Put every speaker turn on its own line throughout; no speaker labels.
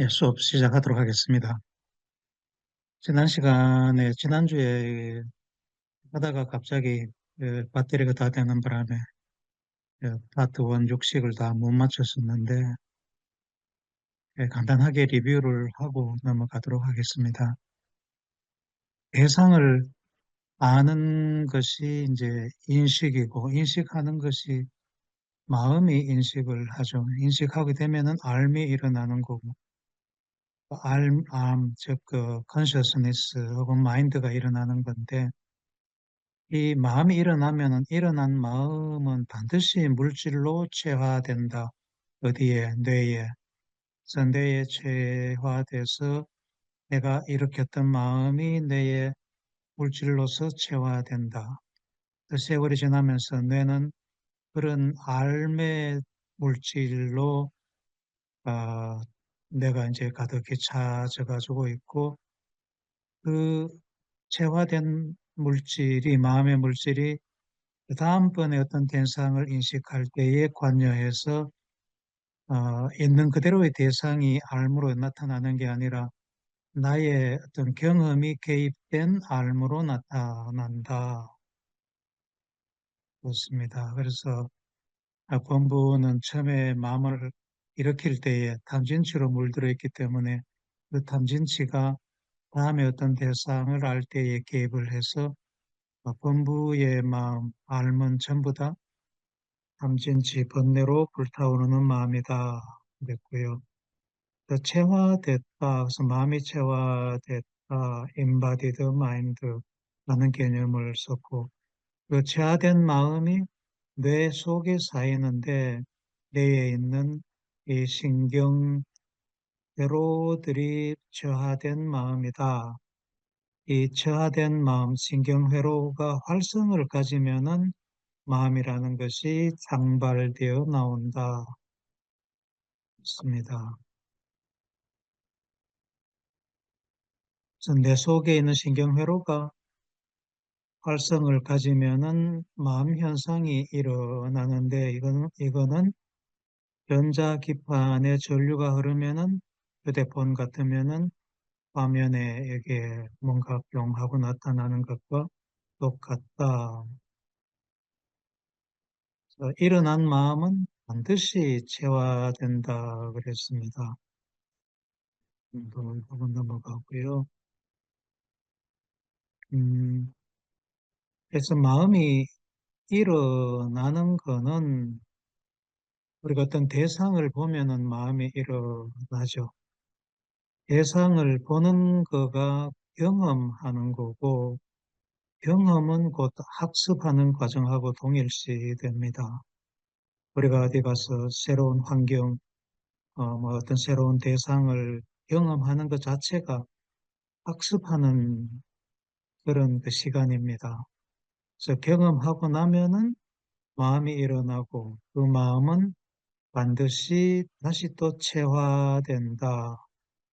예, 수업 시작하도록 하겠습니다. 지난주에 하다가 갑자기 배터리가 다 되는 바람에 파트 1 육식을 다 못 마쳤었는데 간단하게 리뷰를 하고 넘어가도록 하겠습니다. 대상을 아는 것이 이제 인식이고 인식하는 것이 마음이 인식을 하죠. 인식하게 되면은 알미 일어나는 거고 즉 consciousness 혹은 마인드가 일어나는 건데 이 마음이 일어나면은 일어난 마음은 반드시 물질로 체화된다. 어디에? 뇌에. 그래서 뇌에 체화돼서 내가 일으켰던 마음이 뇌에 물질로서 체화된다. 그 세월이 지나면서 뇌는 그런 알매 물질로 아, 뇌가 이제 가득히 차져가지고 있고 그 체화된 물질이 마음의 물질이 그 다음번에 어떤 대상을 인식할 때에 관여해서 있는 그대로의 대상이 알무로 나타나는 게 아니라 나의 어떤 경험이 개입된 알무로 나타난다. 그렇습니다. 그래서 본부는 처음에 마음을 일으킬 때에 탐진치로 물들어 있기 때문에 그 탐진치가 다음에 어떤 대상을 알 때에 개입을 해서 본부의 마음, 알은 전부 다 탐진치 번뇌로 불타오르는 마음이다 그랬고요. 그 체화됐다, 그래서 마음이 체화됐다, embodied mind라는 개념을 썼고, 그 체화된 마음이 뇌 속에 쌓이는데 뇌에 있는 이 신경회로들이 체화된 마음이다. 이 체화된 마음, 신경회로가 활성을 가지면은 마음이라는 것이 창발되어 나온다. 있습니다. 그래서 뇌 속에 있는 신경회로가 활성을 가지면은 마음 현상이 일어나는데 이거는 전자기판에 전류가 흐르면은 휴대폰 같으면은 화면에 이게 뭔가 뿅 하고 나타나는 것과 똑같다. 그래서 일어난 마음은 반드시 체화된다 그랬습니다. 부분 넘어가고요. 음, 그래서 마음이 일어나는 거는 우리가 어떤 대상을 보면은 마음이 일어나죠. 대상을 보는 거가 경험하는 거고, 경험은 곧 학습하는 과정하고 동일시 됩니다. 우리가 어디 가서 새로운 환경, 뭐 어떤 새로운 대상을 경험하는 것 자체가 학습하는 그런 그 시간입니다. 그래서 경험하고 나면은 마음이 일어나고 그 마음은 반드시 다시 또 체화된다.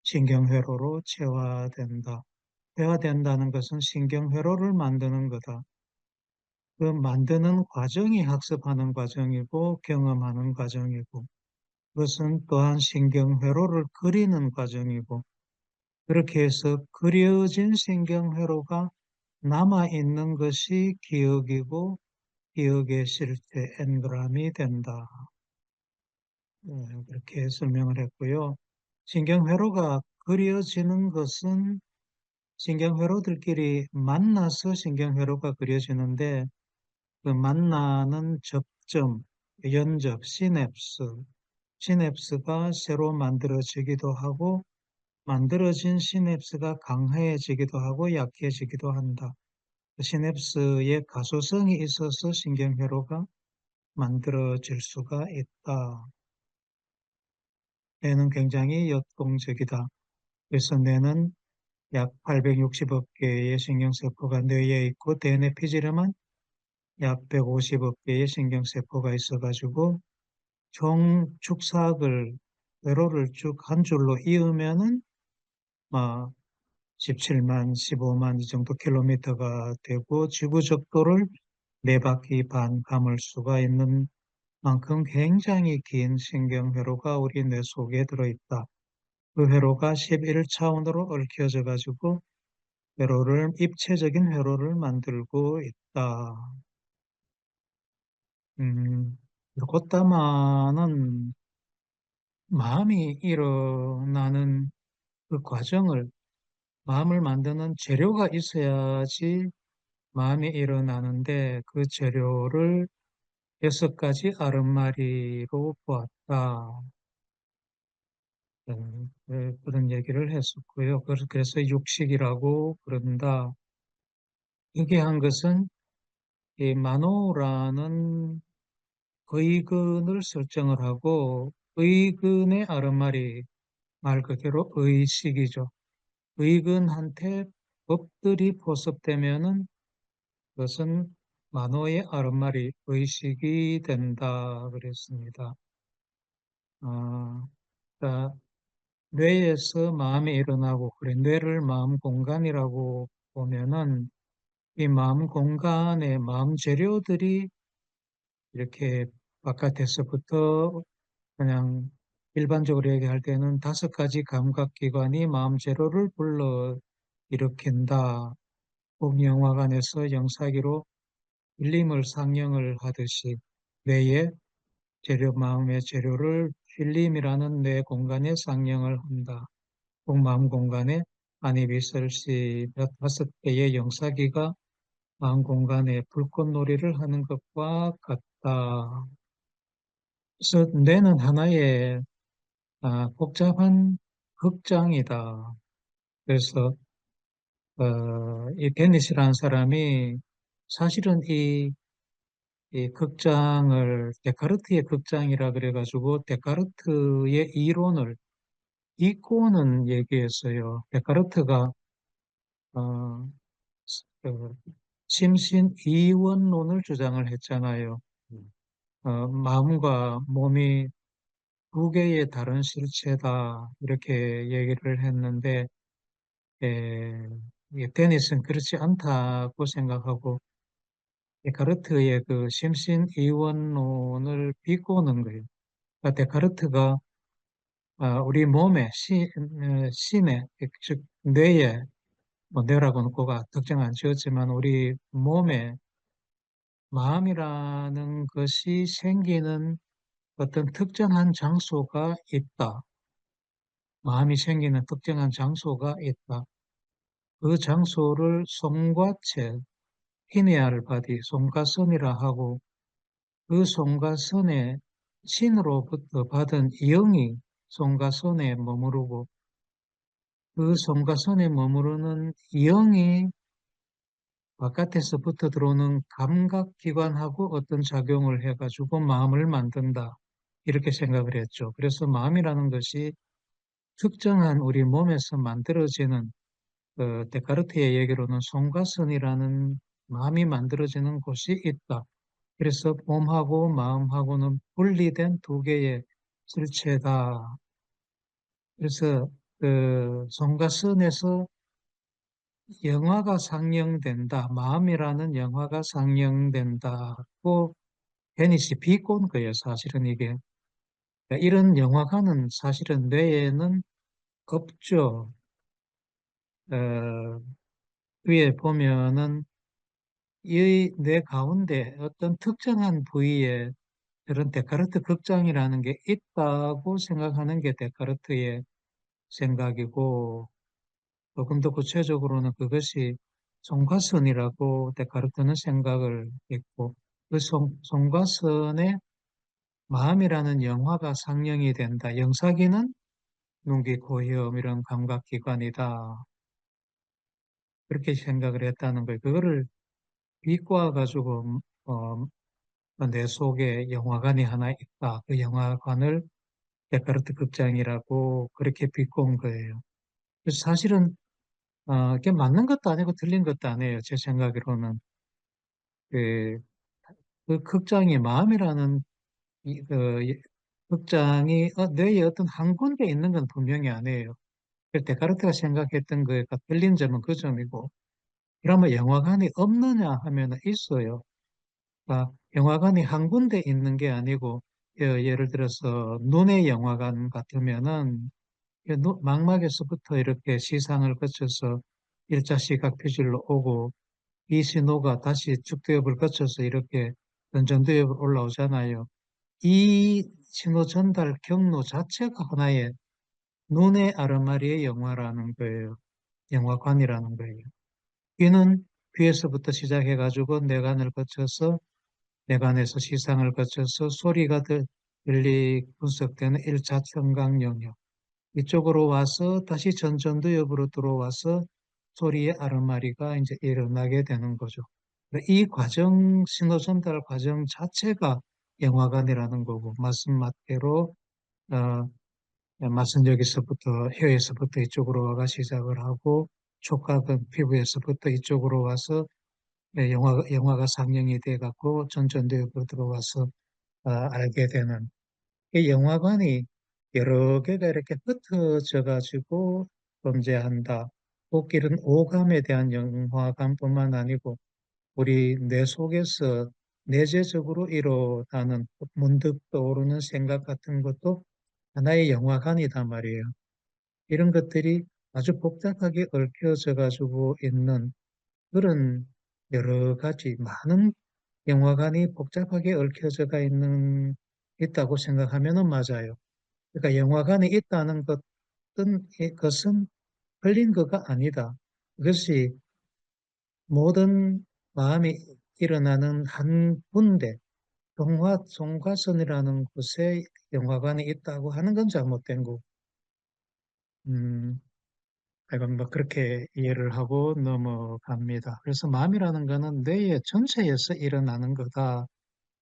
신경회로로 체화된다. 회화된다는 것은 신경회로를 만드는 거다. 그 만드는 과정이 학습하는 과정이고 경험하는 과정이고 그것은 또한 신경회로를 그리는 과정이고 그렇게 해서 그려진 신경회로가 남아있는 것이 기억이고 기억의 실제 엔그램이 된다. 그렇게 설명을 했고요. 신경회로가 그려지는 것은 신경회로들끼리 만나서 신경회로가 그려지는데 그 만나는 접점, 연접, 시냅스가 새로 만들어지기도 하고 만들어진 시냅스가 강해지기도 하고 약해지기도 한다. 그 시냅스의 가소성이 있어서 신경회로가 만들어질 수가 있다. 뇌는 굉장히 역동적이다. 그래서 뇌는 약 860억 개의 신경세포가 뇌에 있고 대뇌 피질에만 약 150억 개의 신경세포가 있어가지고 총 축삭을 회로를 쭉 한 줄로 이으면은 막 17만, 15만 이 정도 킬로미터가 되고 지구적도를 네 바퀴 반 감을 수가 있는 만큼 굉장히 긴 신경회로가 우리 뇌 속에 들어있다. 그 회로가 11차원으로 얽혀져 가지고 입체적인 회로를 만들고 있다. 음, 꽃다마는 마음이 일어나는 그 과정을, 마음을 만드는 재료가 있어야지 마음이 일어나는데 그 재료를 6가지 아름마리로 보았다. 그런 얘기를 했었고요. 그래서 육식이라고 그런다. 이게 한 것은 이 만호라는 의근을 설정을 하고 의근의 아름마리, 말 그대로 의식이죠. 의근한테 법들이 포섭되면은 그것은 만호의 아름마리 의식이 된다 그랬습니다. 아, 그러니까 뇌에서 마음이 일어나고 그래 뇌를 마음 공간이라고 보면은 이 마음 공간의 마음 재료들이 이렇게 바깥에서부터 그냥 일반적으로 얘기할 때는 5가지 감각기관이 마음 재료를 불러 일으킨다. 꼭 영화관에서 영사기로 필름을 상영을 하듯이 뇌의 재료, 마음의 재료를 필름이라는 뇌 공간에 상영을 한다. 꼭 마음 공간에 안입이설시 5개의 영사기가 마음 공간에 불꽃놀이를 하는 것과 같다. 그래서 뇌는 하나의 복잡한 극장이다. 그래서 이 데니스라는 사람이 사실은 이 극장을 데카르트의 극장이라 그래가지고 데카르트의 이론을 비꼬는 얘기했어요. 데카르트가 어, 그 심신 이원론을 주장을 했잖아요. 마음과 몸이 두 개의 다른 실체다 이렇게 얘기를 했는데 데니스는 그렇지 않다고 생각하고 데카르트의 그 심신 이원론을 비꼬는 거예요. 그러니까 데카르트가 우리 몸에 심에 즉 뇌에 뭐 뇌라고는 뭐가 특정 안 지었지만 우리 몸에 마음이라는 것이 생기는 어떤 특정한 장소가 있다. 마음이 생기는 특정한 장소가 있다. 그 장소를 송과체, 피네알 바디, 송가선이라 하고 그 송가선에 신으로부터 받은 영이 송가선에 머무르고 그 송가선에 머무르는 영이 바깥에서부터 들어오는 감각기관하고 어떤 작용을 해가지고 마음을 만든다. 이렇게 생각을 했죠. 그래서 마음이라는 것이 특정한 우리 몸에서 만들어지는 데카르트의 얘기로는 송가선이라는 마음이 만들어지는 곳이 있다. 그래서 몸하고 마음하고는 분리된 두 개의 실체다. 그래서 그 송가선에서 영화가 상영된다. 마음이라는 영화가 상영된다고 데니시 비꼰 거예요. 사실은 이게. 그러니까 이런 영화관은 사실은 뇌에는 없죠. 어, 위에 보면은 이 뇌 가운데 어떤 특정한 부위에 그런 데카르트 극장이라는 게 있다고 생각하는 게 데카르트의 생각이고 조금 더 구체적으로는 그것이 송가선이라고 데카르트는 생각을 했고 그 송가선에 마음이라는 영화가 상영이 된다. 영사기는 눈기, 코, 혀 이런 감각기관이다. 그렇게 생각을 했다는 거예요. 그거를 비꼬아 가지고 내 속에 영화관이 하나 있다. 그 영화관을 데카르트 극장이라고 그렇게 비꼬은 거예요. 그래서 사실은 그게 맞는 것도 아니고 틀린 것도 아니에요. 제 생각으로는 그, 그 극장이 마음이라는 이 극장이 뇌에 어떤 한 군데 있는 건 분명히 아니에요. 그 데카르트가 생각했던 거가 틀린 점은 그 점이고 그러면 영화관이 없느냐 하면 있어요. 영화관이 한 군데 있는 게 아니고 예를 들어서 눈의 영화관 같으면은 망막에서부터 이렇게 시상을 거쳐서 일자 시각 표질로 오고 이 신호가 다시 축두엽을 거쳐서 이렇게 전두엽으로 올라오잖아요. 이 신호 전달 경로 자체가 하나의 눈의 아르마리의 영화라는 거예요. 영화관이라는 거예요. 귀는 귀에서부터 시작해가지고 뇌관을 거쳐서 뇌관에서 시상을 거쳐서 소리가 들리 분석되는 1차 청각 영역. 이쪽으로 와서 다시 전두엽으로 들어와서 소리의 아르마리가 이제 일어나게 되는 거죠. 이 과정, 신호 전달 과정 자체가 영화관이라는 거고, 말씀 맞대로, 어, 맛은 여기서부터, 혀에서부터 이쪽으로 와가 시작을 하고, 촉각은 피부에서부터 이쪽으로 와서 영화가 상영이 돼 갖고 전두엽으로 들어와서 알게 되는 이 영화관이 여러 개가 이렇게 흩어져 가지고 존재한다. 꽃길은 오감에 대한 영화관뿐만 아니고 우리 뇌 속에서 내재적으로 일어나는 문득 떠오르는 생각 같은 것도 하나의 영화관이단 말이에요. 이런 것들이 아주 복잡하게 얽혀져 가지고 있는 그런 여러 가지 많은 영화관이 복잡하게 얽혀져가 있다고 생각하면 맞아요. 그러니까 영화관에 있다는 것은 틀린 거가 아니다. 그것이 모든 마음이 일어나는 한 군데, 송화선이라는 곳에 영화관이 있다고 하는 건 잘못된 거고, 음, 하여간 뭐 그렇게 이해를 하고 넘어갑니다. 그래서 마음이라는 거는 뇌의 전체에서 일어나는 거다.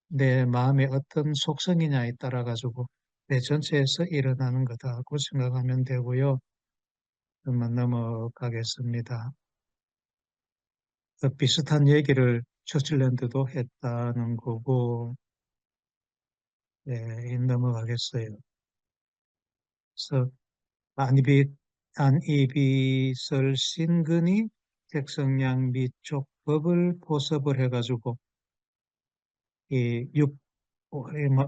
내 마음의 어떤 속성이냐에 따라 가지고 내 전체에서 일어나는 거다고 생각하면 되고요. 그러면 넘어가겠습니다. 비슷한 얘기를 처칠랜드도 했다는 거고, 예, 넘어가겠어요. 그래서 안이비, 안이비설 신근이 색성양 미촉 법을 포섭을 해가지고 이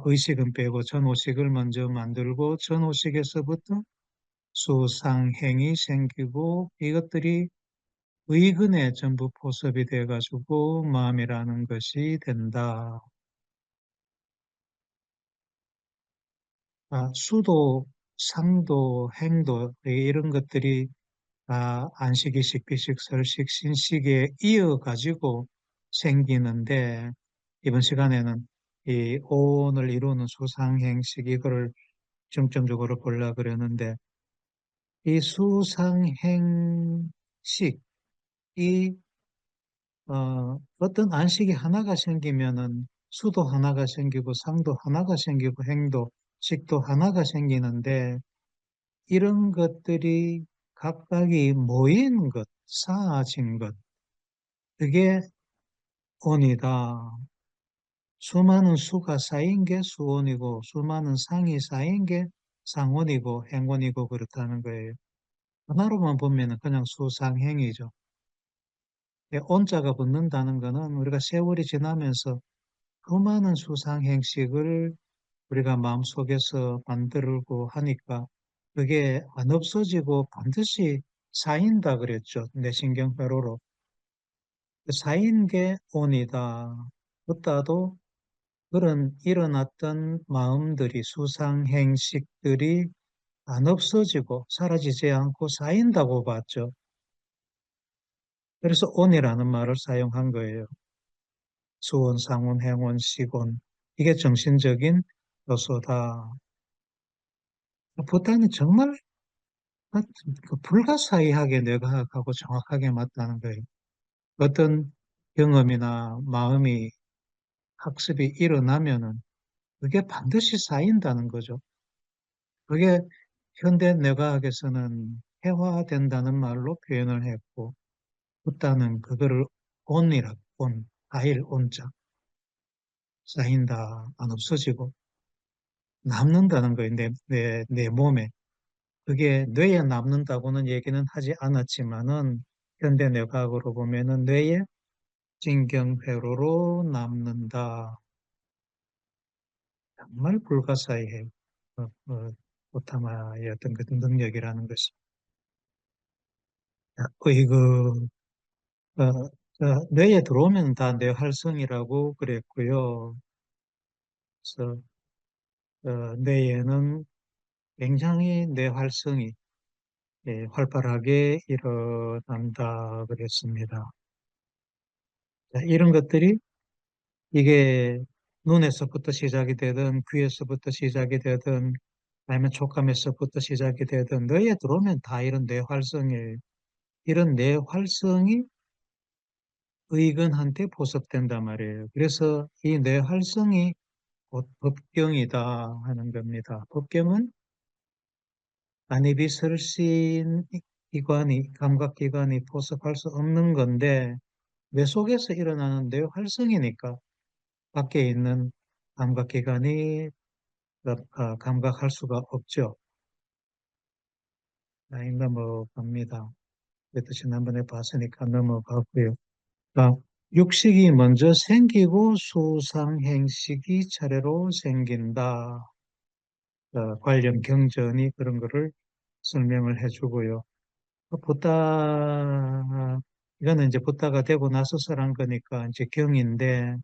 의식은 빼고 전오식을 먼저 만들고 전오식에서부터 수상행이 생기고 이것들이 의근에 전부 포섭이 돼가지고 마음이라는 것이 된다. 수도, 상도, 행도 이런 것들이 안식이식, 비식, 설식, 신식에 이어가지고 생기는데 이번 시간에는 이 오온을 이루는 수상행식 이거를 중점적으로 보려고 그러는데 이 수상행식이 어떤 안식이 하나가 생기면은 수도 하나가 생기고 상도 하나가 생기고 행도, 식도 하나가 생기는데 이런 것들이 각각이 모인 것, 쌓아진 것, 그게 온이다. 수많은 수가 쌓인 게 수온이고 수많은 상이 쌓인 게 상온이고 행온이고 그렇다는 거예요. 하나로만 보면은 그냥 수상행이죠. 온자가 붙는다는 것은 우리가 세월이 지나면서 수많은 수상행식을 우리가 마음속에서 만들고 하니까 그게 안 없어지고 반드시 쌓인다 그랬죠. 내신경회로로. 쌓인 게 온이다. 보다도 그런 일어났던 마음들이 수상행식들이 안 없어지고 사라지지 않고 쌓인다고 봤죠. 그래서 온이라는 말을 사용한 거예요. 수온, 상온, 행온, 식온. 이게 정신적인 요소다. 보다는 정말 불가사의하게 뇌과학하고 정확하게 맞다는 거예요. 어떤 경험이나 마음이 학습이 일어나면은 그게 반드시 쌓인다는 거죠. 그게 현대 뇌과학에서는 해화된다는 말로 표현을 했고, 붓다는 그거를 온이라고, 과일 온자, 쌓인다, 안 없어지고, 남는다는 거예요, 내 몸에. 그게 뇌에 남는다고는 얘기는 하지 않았지만은, 현대 뇌과학으로 보면은 뇌에 진경회로로 남는다. 정말 불가사의해요. 오타마의 어떤 그 능력이라는 것이. 그, 뇌에 들어오면 다 뇌활성이라고 그랬고요. 그래서 뇌에는 굉장히 뇌활성이 활발하게 일어난다 그랬습니다. 자, 이런 것들이 이게 눈에서부터 시작이 되든 귀에서부터 시작이 되든 아니면 촉감에서부터 시작이 되든 뇌에 들어오면 다 이런 뇌활성이에요. 이런 뇌활성이 의근한테 보습된단 말이에요. 그래서 이 뇌활성이 곧 법경이다 하는 겁니다. 법경은 안입이설신 기관이, 감각기관이 포섭할 수 없는 건데 뇌 속에서 일어나는 뇌활성이니까 밖에 있는 감각기관이 감각할 수가 없죠. 라인 넘어갑니다. 그래도 지난번에 봤으니까 넘어가고요. 아, 육식이 먼저 생기고 수상행식이 차례로 생긴다. 관련 경전이 그런 거를 설명을 해주고요. 붓다, 이거는 이제 붓다가 되고 나서 설한 거니까 이제 경인데,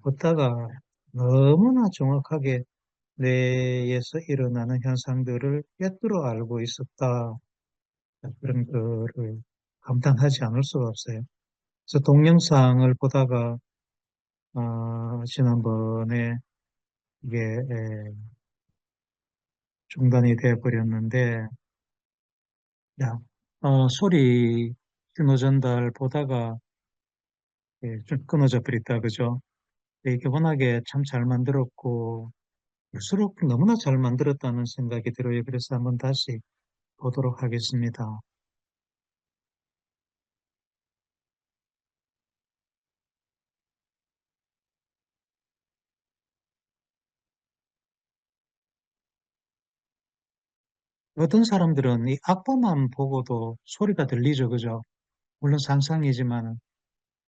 붓다가 너무나 정확하게 뇌에서 일어나는 현상들을 꿰뚫어 알고 있었다. 그런 거를 감탄하지 않을 수가 없어요. 그래서 동영상을 보다가, 지난번에 이게 중단이 돼 버렸는데, 야, 소리 신호 전달 보다가 좀 끊어져 버렸다, 그죠? 이게 워낙에 참 잘 만들었고, 볼수록 너무나 잘 만들었다는 생각이 들어요. 그래서 한번 다시 보도록 하겠습니다. 어떤 사람들은 이 악보만 보고도 소리가 들리죠, 그죠? 물론 상상이지만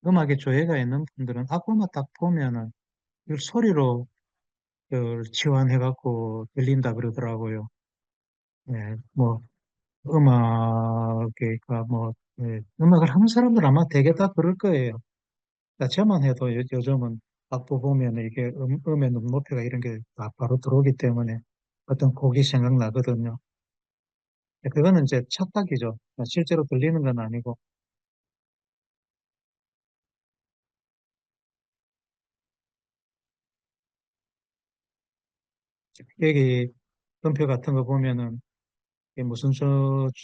음악에 조예가 있는 분들은 악보만 딱 보면은 이걸 소리로 치환해갖고 들린다 그러더라고요. 예, 뭐 음악이니까 뭐 음악을 하는 사람들 아마 대개 다 그럴 거예요. 나 저만 해도 요즘은 악보 보면 이게 음의 높이가 이런 게 다 바로 들어오기 때문에 어떤 곡이 생각나거든요. 그거는 이제 착각이죠. 실제로 들리는 건 아니고 여기 음표 같은 거 보면은 이게 무슨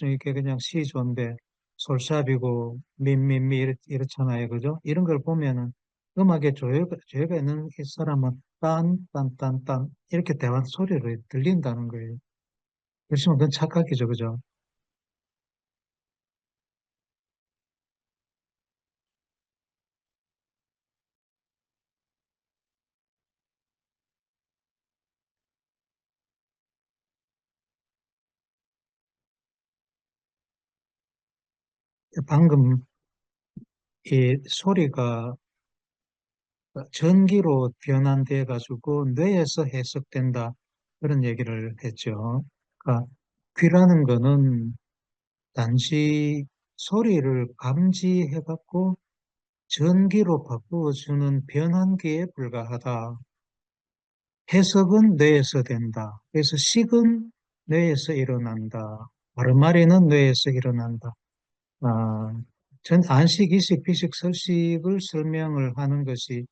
이게 그냥 C조인데 솔샵이고 미미미 이렇잖아요. 그죠? 이런 걸 보면은 음악에 조예가 있는 이 사람은 딴 이렇게 대화 소리를 들린다는 거예요. 그렇지만 그건 착각이죠. 그죠? 방금 이 소리가 전기로 변환돼 가지고 뇌에서 해석된다. 그런 얘기를 했죠. 그러니까 귀라는 거는 단지 소리를 감지해 갖고 전기로 바꾸어주는 변환기에 불과하다. 해석은 뇌에서 된다. 그래서 식은 뇌에서 일어난다. 바른말이는 뇌에서 일어난다. 아, 전 안식, 이식, 비식, 설식을 설명을 하는 것이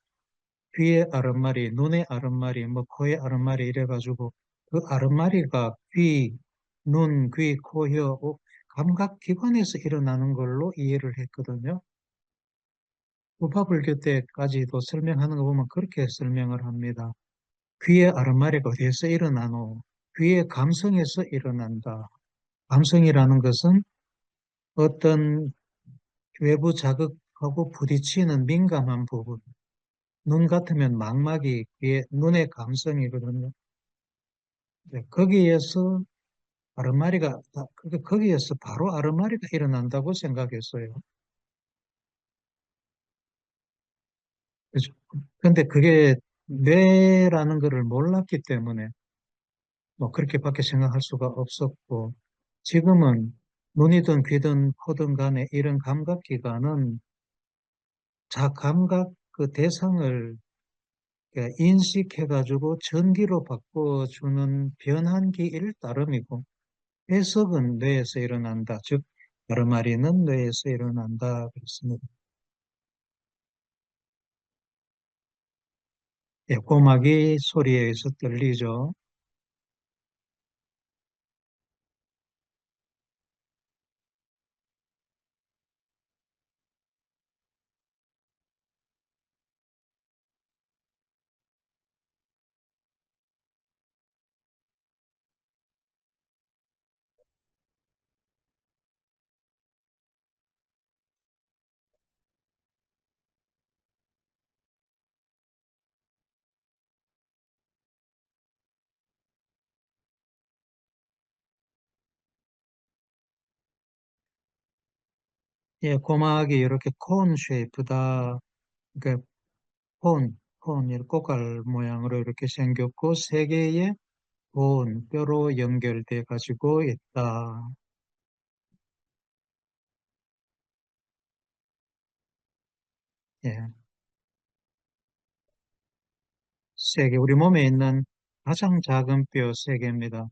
귀의 아랫말이, 눈의 아랫말이, 뭐 코의 아랫말이 이래가지고 그 아랫말이가 귀, 눈, 귀, 코, 혀, 감각기관에서 일어나는 걸로 이해를 했거든요. 우파불교 때까지도 설명하는 거 보면 그렇게 설명을 합니다. 귀의 아랫말이가 어디에서 일어나노? 귀의 감성에서 일어난다. 감성이라는 것은 어떤 외부 자극하고 부딪히는 민감한 부분. 눈 같으면 망막이 귀의 눈의 감성이거든요. 거기에서 아르마리가, 거기에서 바로 아르마리가 일어난다고 생각했어요. 그죠? 근데 그게 뇌라는 것을 몰랐기 때문에 뭐 그렇게밖에 생각할 수가 없었고, 지금은 눈이든 귀든 코든 간에 이런 감각기관은 자 감각 그 대상을 인식해가지고 전기로 바꿔주는 변환기일 따름이고, 해석은 뇌에서 일어난다. 즉, 다른 말이는 뇌에서 일어난다. 그렇습니다. 예, 고막이 소리에 의해서 들리죠. 예, 고막이 이렇게 콘 쉐이프다. 그러니까 콘, 꽃갈 모양으로 이렇게 생겼고, 세 개의 뼈로 연결돼 가지고 있다. 예, 세 개. 우리 몸에 있는 가장 작은 뼈 세 개입니다.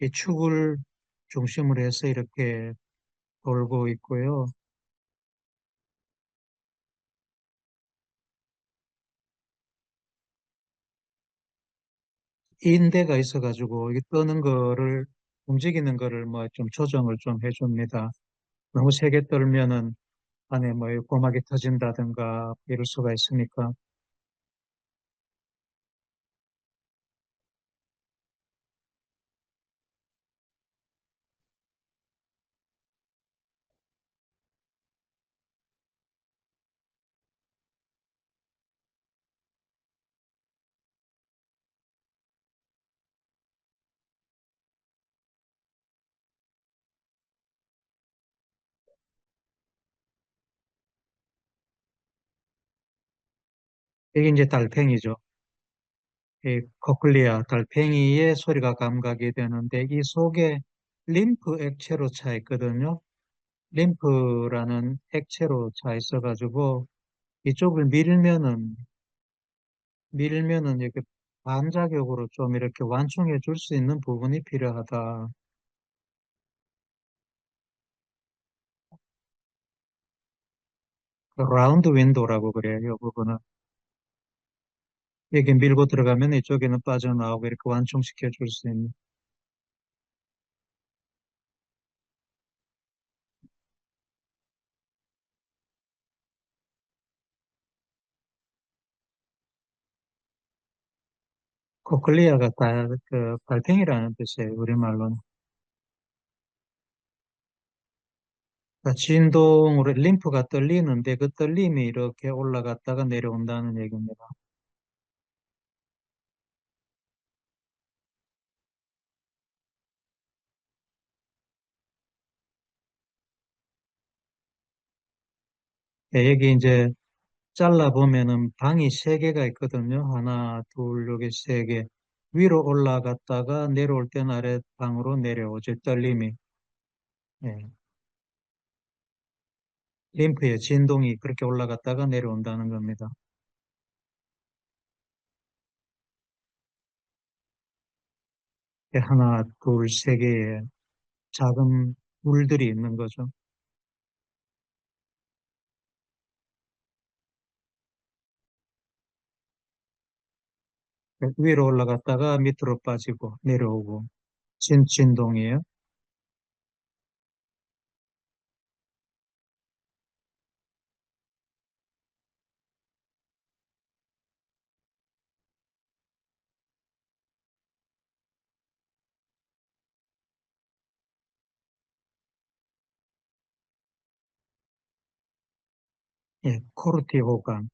이 축을 중심으로 해서 이렇게 돌고 있고요. 인대가 있어가지고 이 떠는 거를 움직이는 거를 뭐 좀 조정을 좀 해줍니다. 너무 세게 떨면은 안에 뭐 고막이 터진다든가 이럴 수가 있으니까 이게 이제 달팽이죠. 이 코클리아 달팽이의 소리가 감각이 되는데 이 속에 림프 액체로 차 있거든요. 림프라는 액체로 차 있어가지고 이쪽을 밀면은 이렇게 반작용으로 좀 이렇게 완충해 줄 수 있는 부분이 필요하다. 그 라운드 윈도우라고 그래요. 이 부분은. 여기 밀고 들어가면 이쪽에는 빠져나오고 이렇게 완충시켜 줄 수 있는. 코클리아가 그 달팽이라는 뜻이에요. 우리말로는. 그러니까 진동으로 림프가 떨리는데 그 떨림이 이렇게 올라갔다가 내려온다는 얘기입니다. 예, 여기 이제 잘라 보면은 방이 세 개가 있거든요. 하나, 둘, 여기 세 개. 위로 올라갔다가 내려올 때는 아래 방으로 내려오죠. 떨림이. 예. 림프의 진동이 그렇게 올라갔다가 내려온다는 겁니다. 예, 하나, 둘, 세 개의 작은 물들이 있는 거죠. 예, 위로 올라갔다가 밑으로 빠지고 내려오고 진동이에요. 예, 코르티 호간.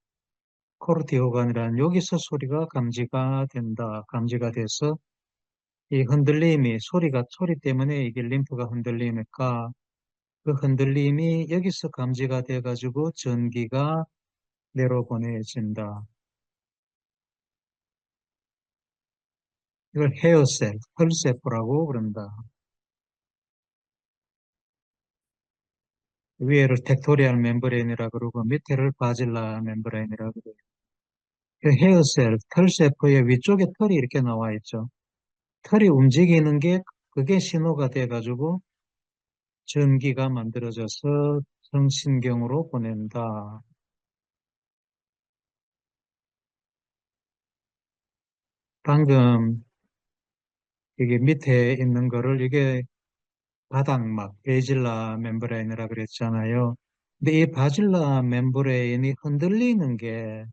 코르티 호간이라는 여기서 소리가 감지가 된다. 감지가 돼서 이 흔들림이 소리 때문에 이게 림프가 흔들리니까 그 흔들림이 여기서 감지가 돼가지고 전기가 뇌로 보내진다. 이걸 헤어셀, 혈세포라고 그런다. 위에를 텍토리알 멤브레인이라 그러고 밑에를 바질라 멤브레인이라 그래요. 그 헤어셀, 털세포의 위쪽에 털이 이렇게 나와 있죠. 털이 움직이는 게 그게 신호가 돼가지고 전기가 만들어져서 정신경으로 보낸다. 방금 이게 밑에 있는 거를 이게 바닥막, 베질라 멤브레인이라 그랬잖아요. 근데 이 바질라 멤브레인이 흔들리는 게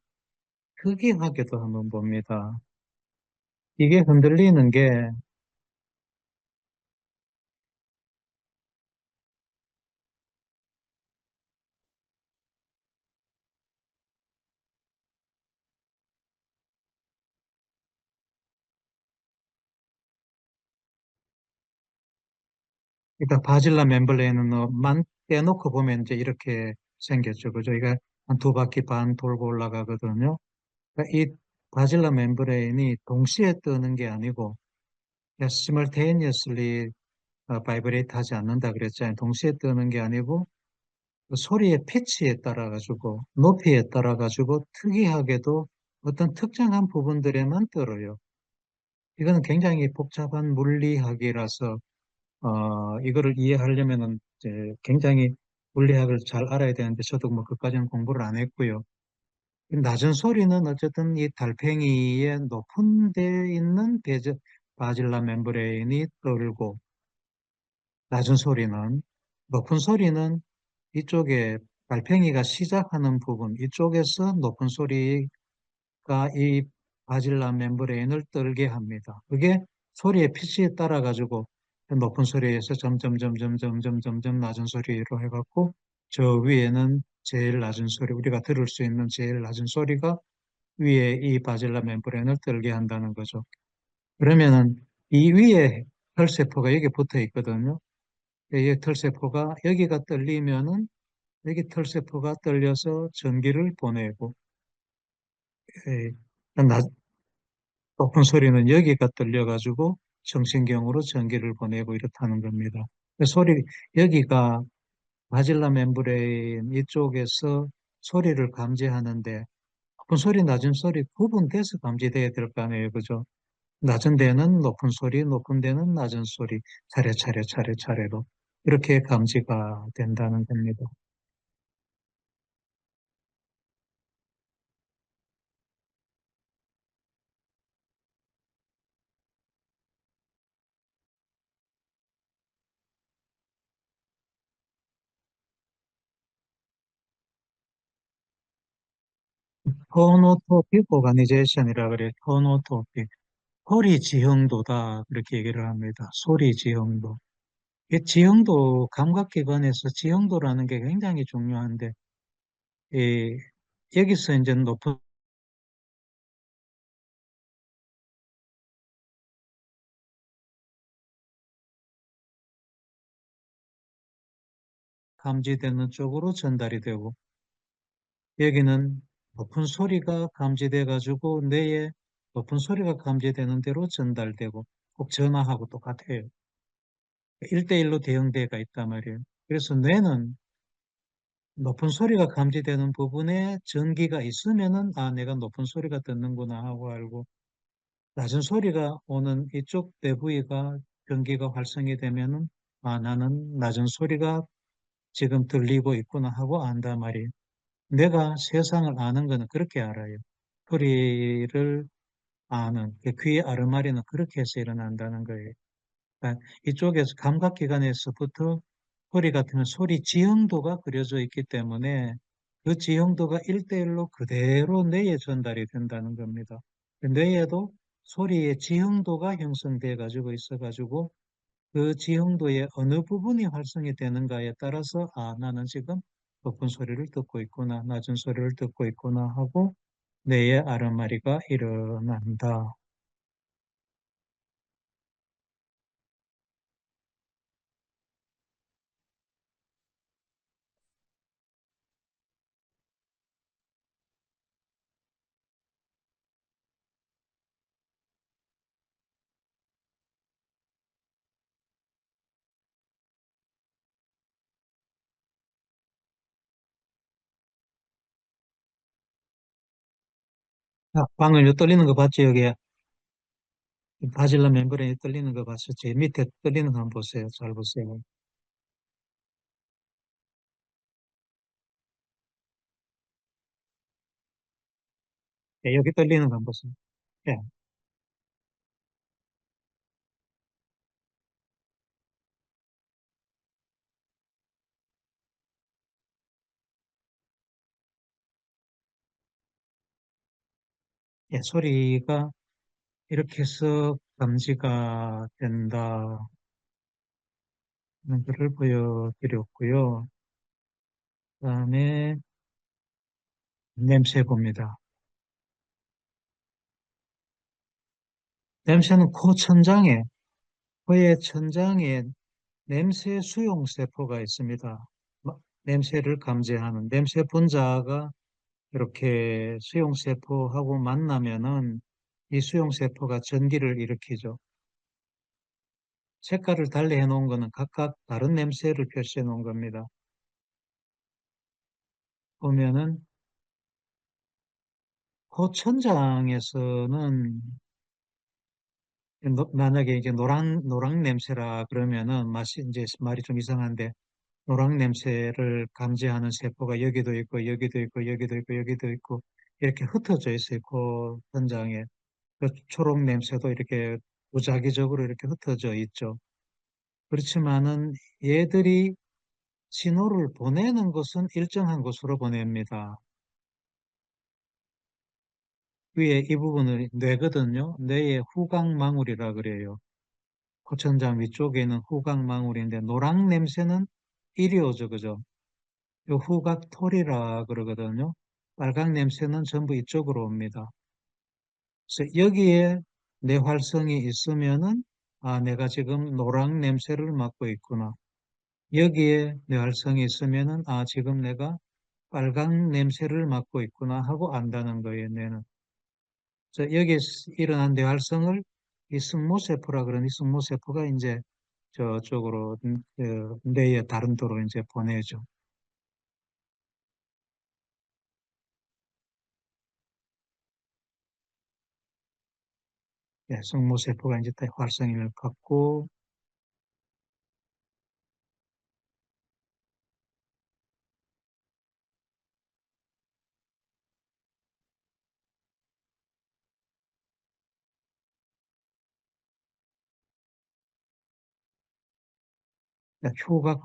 특이하게도 한번 봅니다. 이게 흔들리는 게, 그러니까 바질라 멤브레인은 만 떼놓고 보면 이제 이렇게 생겼죠. 그죠? 이게 한 두 바퀴 반 돌고 올라가거든요. 그러니까 이 바질라 멤브레인이 동시에 뜨는 게 아니고, 시멀테이니어슬리 바이브레이트 하지 않는다 그랬잖아요. 동시에 뜨는 게 아니고, 그 소리의 피치에 따라 가지고, 높이에 따라 가지고 특이하게도 어떤 특정한 부분들에만 떨어요. 이거는 굉장히 복잡한 물리학이라서 이거를 이해하려면은 이제 굉장히 물리학을 잘 알아야 되는데 저도 뭐 그까지는 공부를 안 했고요. 낮은 소리는 어쨌든 이 달팽이의 높은 데 있는 바질라 멤브레인이 떨고 낮은 소리는 높은 소리는 이쪽에 달팽이가 시작하는 부분 이쪽에서 높은 소리가 이 바질라 멤브레인을 떨게 합니다. 그게 소리의 피치에 따라 가지고 높은 소리에서 점점 낮은 소리로 해갖고 저 위에는 제일 낮은 소리 우리가 들을 수 있는 제일 낮은 소리가 위에 이 바질라 멤브레인을 떨게 한다는 거죠. 그러면은 이 위에 혈세포가 여기 붙어 있거든요. 이 털세포가 여기가 떨리면은 여기 털세포가 떨려서 전기를 보내고 예, 높은 소리는 여기가 떨려가지고 정신경으로 전기를 보내고 이렇다는 겁니다. 소리 여기가 바질라 멤브레인 이쪽에서 소리를 감지하는데 높은 소리, 낮은 소리 구분돼서 감지돼야 될 거 아니에요, 그죠? 낮은 데는 높은 소리, 높은 데는 낮은 소리, 차례로 이렇게 감지가 된다는 겁니다. 포노토픽 오가니제이션이라 그래, 포노토픽. 소리 지형도다, 그렇게 얘기를 합니다. 소리 지형도. 이 지형도, 감각기관에서 지형도라는 게 굉장히 중요한데, 이, 여기서 이제 높은 감지되는 쪽으로 전달이 되고, 여기는 높은 소리가 감지돼 가지고 뇌에 높은 소리가 감지되는 대로 전달되고, 꼭 전화하고 똑같아요. 1대1로 대응대가 있단 말이에요. 그래서 뇌는 높은 소리가 감지되는 부분에 전기가 있으면은, 아, 내가 높은 소리가 듣는구나 하고 알고, 낮은 소리가 오는 이쪽 뇌 부위가 전기가 활성이 되면은, 아, 나는 낮은 소리가 지금 들리고 있구나 하고 안단 말이에요. 내가 세상을 아는 거는 그렇게 알아요. 소리를 아는, 그 귀의 아르마리는 그렇게 해서 일어난다는 거예요. 그러니까 이쪽에서 감각기관에서부터 소리 같으면 소리 지형도가 그려져 있기 때문에 그 지형도가 1대1로 그대로 뇌에 전달이 된다는 겁니다. 뇌에도 소리의 지형도가 형성돼 가지고 있어 가지고 그 지형도의 어느 부분이 활성이 되는가에 따라서 아, 나는 지금 높은 소리를 듣고 있구나, 낮은 소리를 듣고 있구나 하고 뇌의 아르마리가 일어난다. 방을 떨리는 거 봤지? 여기 바질라 멤브레인이 떨리는 거 봤었지? 밑에 떨리는 거 한번 보세요. 잘 보세요. 예, 여기 떨리는 거 한번 보세요. 예, 예, 소리가 이렇게 해서 감지가 된다는 것을 보여드렸고요. 그다음에 냄새 봅니다. 냄새는 코 천장에, 코의 천장에 냄새 수용 세포가 있습니다. 냄새를 감지하는 냄새 분자가 이렇게 수용 세포하고 만나면은 이 수용 세포가 전기를 일으키죠. 색깔을 달리 해 놓은 거는 각각 다른 냄새를 표시해 놓은 겁니다. 보면은 코 천장에서는 만약에 이제 노랑 냄새라 그러면은 맛이 이제 말이 좀 이상한데 노랑 냄새를 감지하는 세포가 여기도 있고 여기도 있고 여기도 있고 여기도 있고 이렇게 흩어져 있어요. 코 천장에. 그 초록 냄새도 이렇게 무작위적으로 이렇게 흩어져 있죠. 그렇지만은 얘들이 신호를 보내는 것은 일정한 곳으로 보냅니다. 위에 이 부분을 뇌거든요. 뇌의 후각망울이라 그래요. 코천장 위쪽에 있는 후각망울인데 노랑 냄새는 이리 오죠, 그죠? 요 후각토리라 그러거든요. 빨강 냄새는 전부 이쪽으로 옵니다. 그래서 여기에 뇌활성이 있으면은 아, 내가 지금 노랑 냄새를 맡고 있구나. 여기에 뇌활성이 있으면은 아, 지금 내가 빨강 냄새를 맡고 있구나 하고 안다는 거예요, 뇌는. 그래서 여기에 일어난 뇌활성을 이 승모세포라 그러는 이 승모세포가 이제 저쪽으로 뇌의 다른 도로 이제 보내죠. 예, 승모세포가 이제 활성을 갖고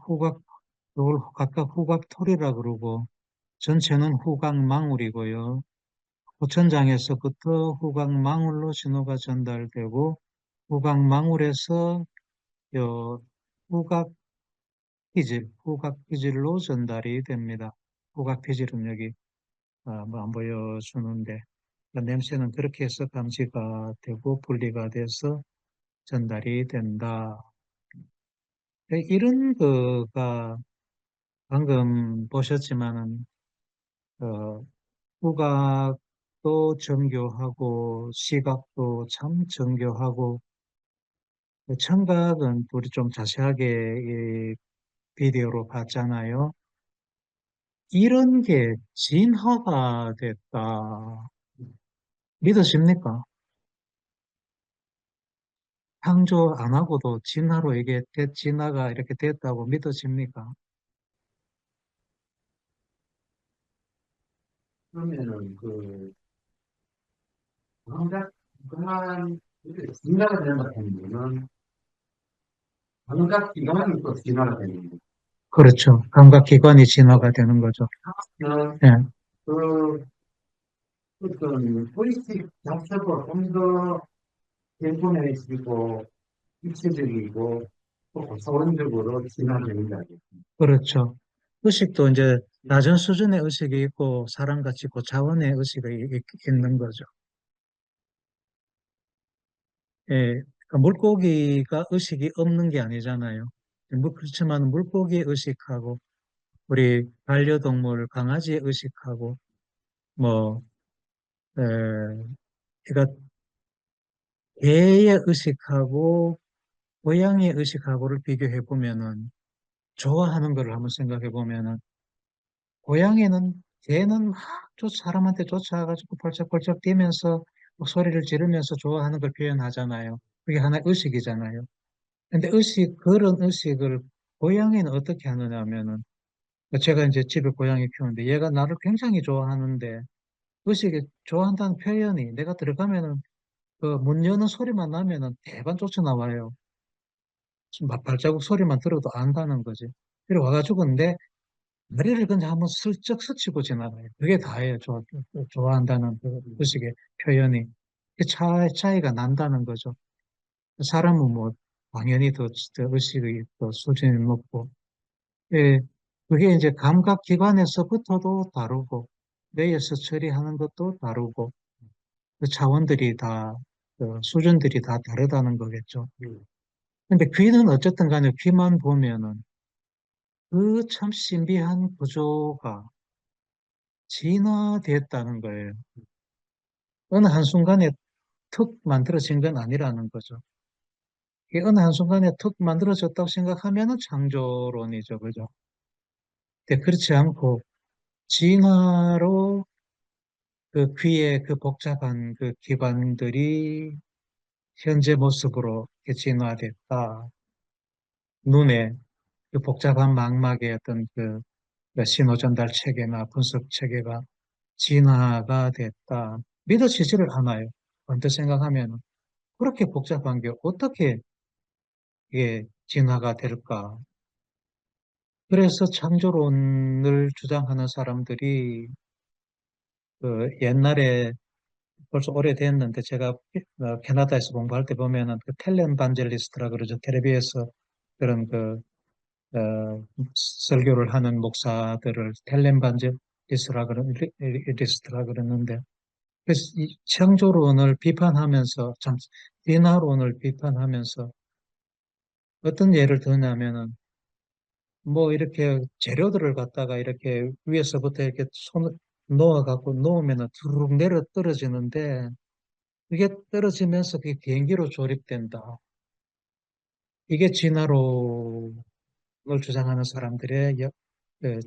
후각, 이걸 각각 후각토리라 그러고 전체는 후각망울이고요. 호천장에서부터 후각망울로 신호가 전달되고 후각망울에서 요 후각기질로 전달이 됩니다. 후각기질은 여기 뭐안 보여주는데 냄새는 그렇게 해서 감지가 되고 분리가 돼서 전달이 된다. 이런 거가 방금 보셨지만은 어, 후각도 정교하고 시각도 참 정교하고 청각은 우리 좀 자세하게 이 비디오로 봤잖아요. 이런 게 진화가 됐다. 믿으십니까? 창조 안 하고도 진화로 이게 진화가 이렇게 됐다고 믿어집니까?
그러면은 감각 그만 이렇게 진화가 되는 것 같은 경우는 감각 기관이 또 진화가 되는 거예요.
그렇죠. 감각기관이 진화가 되는 거죠.
그,
예,
그 어떤 의식 자체가 좀더 개선해지고 입체적이고 또 고차원적으로 진화되는 거예요.
그렇죠. 의식도 이제 낮은 수준의 의식이 있고 사람같이 고차원의 의식이 있는 거죠. 예, 그러니까 물고기가 의식이 없는 게 아니잖아요. 그렇지만 물고기의 의식하고 우리 반려동물 강아지의 의식하고 뭐 에, 그러니까 개의 의식하고 고양이의 의식하고를 비교해 보면은 좋아하는 걸 한번 생각해 보면은 고양이는 개는 막 사람한테 쫓아가지고 펄쩍펄쩍 뛰면서 뭐 소리를 지르면서 좋아하는 걸 표현하잖아요. 그게 하나의 의식이잖아요. 근데 그런 의식을 고양이는 어떻게 하느냐 하면은, 제가 이제 집에 고양이 키우는데 얘가 나를 굉장히 좋아하는데, 의식이 좋아한다는 표현이 내가 들어가면은 그 문 여는 소리만 나면은 대반 쫓아나와요. 막 발자국 소리만 들어도 안다는 거지. 그래 와가지고 내 다리를 그냥 한번 슬쩍 스치고 지나가요. 그게 다예요. 좋아한다는 그 의식의 표현이. 그 차이가 난다는 거죠. 사람은 뭐 당연히 더 의식의 또 수준이 높고, 예, 그게 이제 감각 기관에서부터도 다르고, 뇌에서 처리하는 것도 다르고, 그 차원들이 다, 그 수준들이 다 다르다는 거겠죠. 근데 귀는 어쨌든 간에 귀만 보면은 그 참 신비한 구조가 진화됐다는 거예요. 어느 한순간에 툭 만들어진 건 아니라는 거죠. 이게 어느 한순간에 툭 만들어졌다고 생각하면은 창조론이죠. 그죠? 근데 그렇지 않고 진화로 그 귀의 그 복잡한 그 기관들이 현재 모습으로 이렇게 진화됐다. 눈에 그 복잡한 망막의 어떤 그 신호 전달 체계나 분석 체계가 진화가 됐다. 믿어지지를 않아요. 언뜻 생각하면 그렇게 복잡한 게 어떻게 이게 진화가 될까? 그래서 창조론을 주장하는 사람들이 그 옛날에 벌써 오래됐는데 제가 캐나다에서 공부할 때 보면은 그 텔렌 반젤리스트라 그러죠. 텔레비에서 그런 설교를 하는 목사들을 텔렌 반젤리스트라 그러는데 그래서 이 창조론을 비판하면서 참 진화론을 비판하면서 어떤 예를 드냐면은 뭐 이렇게 재료들을 갖다가 이렇게 위에서부터 이렇게 손을 놓아갖고 놓으면은 두르륵 내려 떨어지는데 그게 떨어지면서 그게 비행기로 조립된다. 이게 진화론을 주장하는 사람들의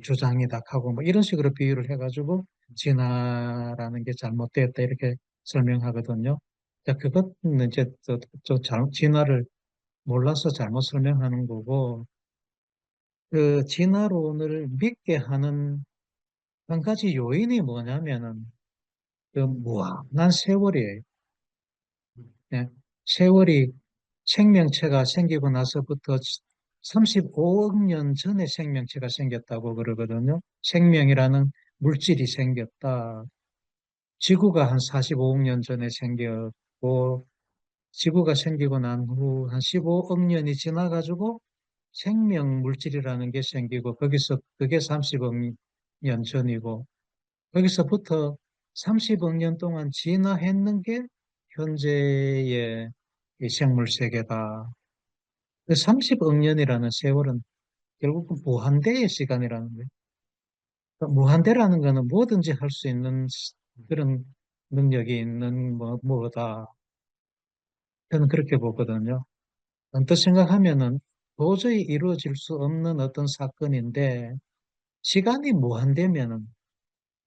주장이다 하고 뭐 이런 식으로 비유를 해가지고 진화라는 게 잘못되었다 이렇게 설명하거든요. 자, 그것은 이제 진화를 몰라서 잘못 설명하는 거고 그 진화론을 믿게 하는 한 가지 요인이 뭐냐면은 그 무한한 세월이에요. 예. 세월이 생명체가 생기고 나서부터 35억 년 전에 생명체가 생겼다고 그러거든요. 생명이라는 물질이 생겼다. 지구가 한 45억 년 전에 생겼고, 지구가 생기고 난 후 한 15억 년이 지나가지고 생명 물질이라는 게 생기고, 거기서 그게 30억 년 전이고, 거기서부터 30억 년 동안 진화했는 게 현재의 이 생물 세계다. 30억 년이라는 세월은 결국은 무한대의 시간이라는 거예요. 그러니까 무한대라는 거는 뭐든지 할 수 있는 그런 능력이 있는 뭐다. 저는 그렇게 보거든요. 언뜻 생각하면은 도저히 이루어질 수 없는 어떤 사건인데 시간이 무한대면은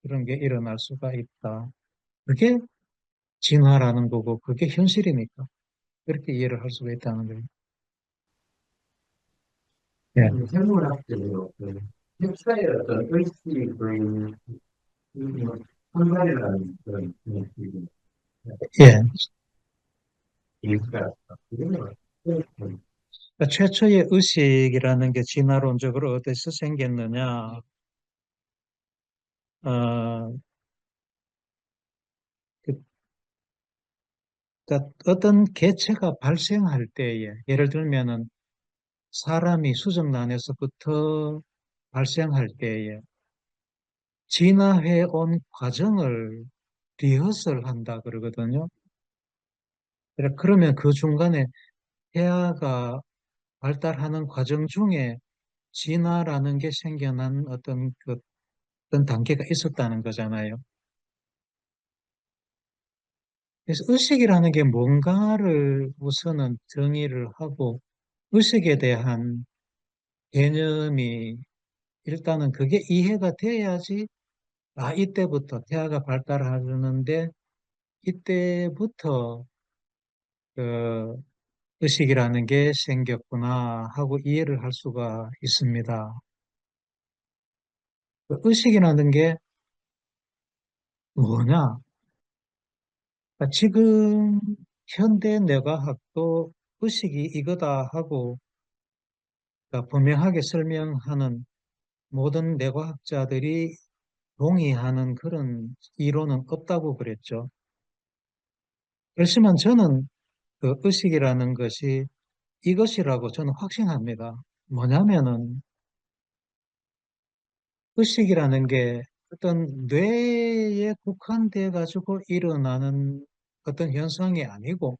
그런 게 일어날 수가 있다. 그게 진화라는 거고 그게 현실이니까 그렇게 이해를 할 수가 있다는 거예요. 예,
생물학적으로 그 캡사의 어떤 의식을 선발이라는 그런 의식이
예.
있을까? 이거는
그러니까 최초의 의식이라는 게 진화론적으로 어디서 생겼느냐? 어, 그, 그러니까 어떤 개체가 발생할 때에, 예를 들면은 사람이 수정란에서부터 발생할 때에 진화해 온 과정을 리허설 한다 그러거든요. 그러면 그 중간에 태아가 발달하는 과정 중에 진화라는 게 생겨난 어떤 단계가 있었다는 거잖아요. 그래서 의식이라는 게 뭔가를 우선은 정의를 하고 의식에 대한 개념이 일단은 그게 이해가 돼야지 이때부터 태아가 발달하는데 이때부터 그 의식이라는 게 생겼구나 하고 이해를 할 수가 있습니다. 그 의식이라는 게 뭐냐? 그러니까 지금 현대 뇌과학도 의식이 이거다 하고 그러니까 분명하게 설명하는 모든 뇌과학자들이 동의하는 그런 이론은 없다고 그랬죠. 그렇지만 저는 그 의식이라는 것이 이것이라고 저는 확신합니다. 뭐냐면은 의식이라는 게 어떤 뇌에 국한돼 가지고 일어나는 어떤 현상이 아니고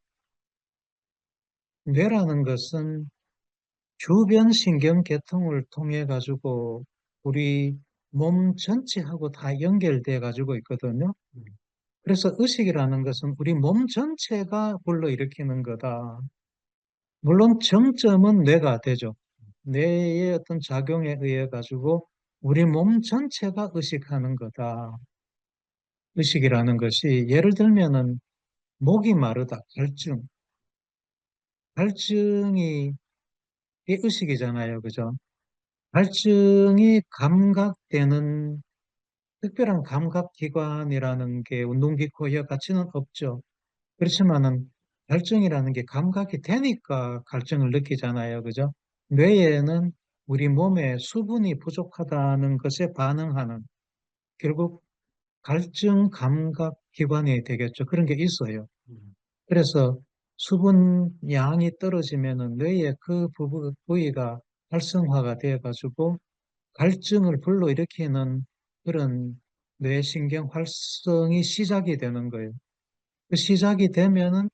뇌라는 것은 주변 신경계통을 통해 가지고 우리 몸 전체하고 다 연결돼 가지고 있거든요. 그래서 의식이라는 것은 우리 몸 전체가 불러일으키는 거다. 물론 정점은 뇌가 되죠. 뇌의 어떤 작용에 의해 가지고 우리 몸 전체가 의식하는 거다. 의식이라는 것이 예를 들면은 목이 마르다, 갈증. 갈증이 이 의식이잖아요. 그죠? 갈증이 감각되는 특별한 감각기관이라는 게 운동기, 코, 혀 같이는 없죠. 그렇지만은 갈증이라는 게 감각이 되니까 갈증을 느끼잖아요. 그죠? 뇌에는 우리 몸에 수분이 부족하다는 것에 반응하는 결국 갈증 감각 기관이 되겠죠. 그런 게 있어요. 그래서 수분 양이 떨어지면은 뇌의 그 부위가 활성화가 되어가지고 갈증을 불러일으키는 그런 뇌신경 활성이 시작이 되는 거예요. 그 시작이 되면은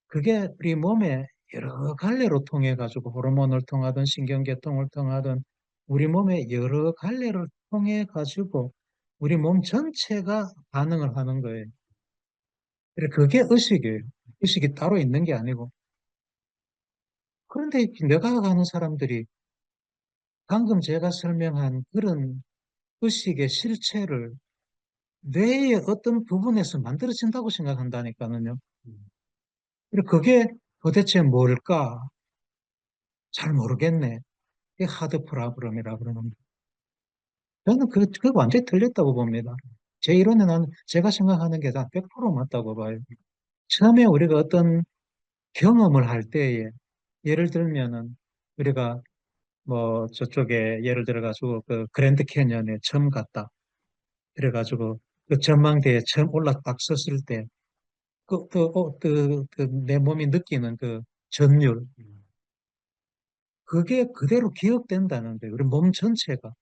그게 우리 몸에 여러 갈래로 통해 가지고 호르몬을 통하든 신경계통을 통하든 우리 몸의 여러 갈래를 통해 가지고 우리 몸 전체가 반응을 하는 거예요. 그래, 그게 의식이에요. 의식이 따로 있는 게 아니고. 그런데 내가 가는 사람들이 방금 제가 설명한 그런 의식의 실체를 뇌의 어떤 부분에서 만들어진다고 생각한다니까요. 그리고 그게 도대체 뭘까? 잘 모르겠네. 이게 하드 프로그램이라 그러는 저는 그거 완전히 틀렸다고 봅니다. 제 이론에 나는 제가 생각하는 게 다 100% 맞다고 봐요. 처음에 우리가 어떤 경험을 할 때에 예를 들면은 우리가 뭐 저쪽에 예를 들어가지고 그 그랜드 캐니언에 처음 갔다. 그래가지고 그 전망대에 처음 올라 딱 섰을 때 내 몸이 느끼는 그 전율 그게 그대로 기억된다는 거예요. 우리 몸 전체가.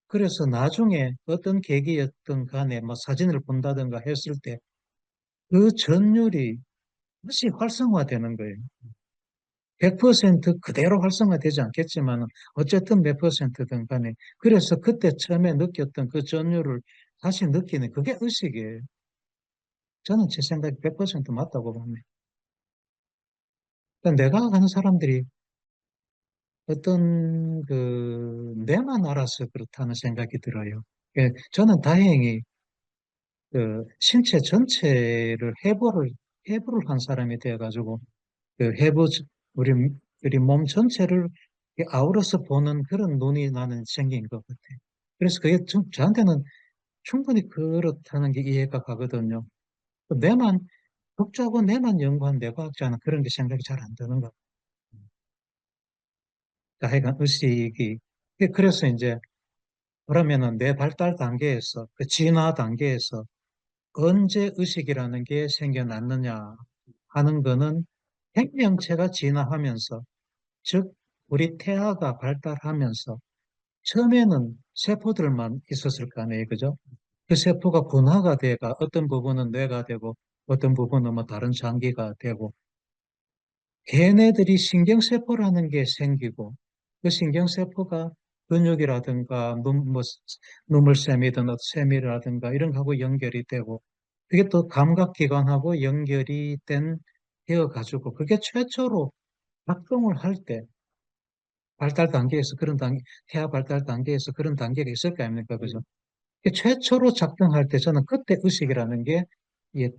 그래서 나중에 어떤 계기였든 간에 뭐 사진을 본다든가 했을 때 그 전율이 다시 활성화되는 거예요. 100% 그대로 활성화되지 않겠지만 어쨌든 몇 퍼센트든 간에 그래서 그때 처음에 느꼈던 그 전율을 다시 느끼는 그게 의식이에요. 저는 제 생각이 100% 맞다고 봅니다. 그러니까 내가 가는 사람들이 어떤 그 내만 알아서 그렇다는 생각이 들어요. 저는 다행히 그 신체 전체를 해부를 한 사람이 되어가지고 그 우리 우리 몸 전체를 아우러서 보는 그런 눈이 나는 생긴 것 같아요. 그래서 그게 저한테는 충분히 그렇다는 게 이해가 가거든요. 내만 독자고 내만 연구한 뇌과학자는 그런 게 생각이 잘 안 드는 것 같아요. 그러니까 하여간 의식이 그래서 이제 그러면은 뇌 발달 단계에서 그 진화 단계에서 언제 의식이라는 게 생겨났느냐 하는 거는 생명체가 진화하면서 즉 우리 태아가 발달하면서 처음에는 세포들만 있었을 거 아니에요. 그죠? 그 세포가 분화가 돼가 어떤 부분은 뇌가 되고 어떤 부분은 뭐 다른 장기가 되고 걔네들이 신경세포라는 게 생기고 그 신경세포가 근육이라든가 눈물샘이든 샘이라든가 이런 거하고 연결이 되고 그게 또 감각기관하고 연결이 되어 가지고 그게 최초로 작동을 할 때 발달 단계에서 그런 단계, 태아 발달 단계에서 그런 단계가 있을 거 아닙니까? 그죠? 최초로 작동할 때 저는 그때 의식이라는 게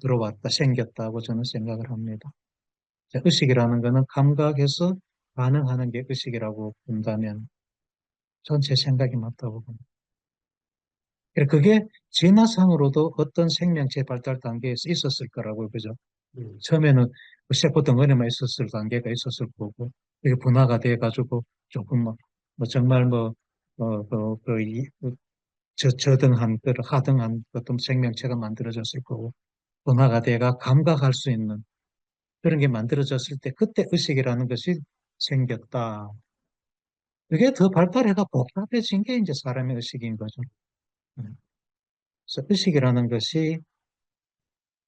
들어왔다, 생겼다고 저는 생각을 합니다. 자, 의식이라는 거는 감각에서 반응하는 게 의식이라고 본다면 전 제 생각이 맞다고 봅니다. 그게 진화상으로도 어떤 생명체 발달 단계에서 있었을 거라고요. 그죠? 처음에는 그 세포 덩어리만 있었을 단계가 있었을 거고, 이게 분화가 돼가지고 조금 뭐 정말 저등한, 하등한 어떤 생명체가 만들어졌을 거고, 분화가 돼가 감각할 수 있는 그런 게 만들어졌을 때 그때 의식이라는 것이 생겼다. 그게 더 발달해가 복잡해진 게 이제 사람의 의식인 거죠. 음. 그래서 의식이라는 것이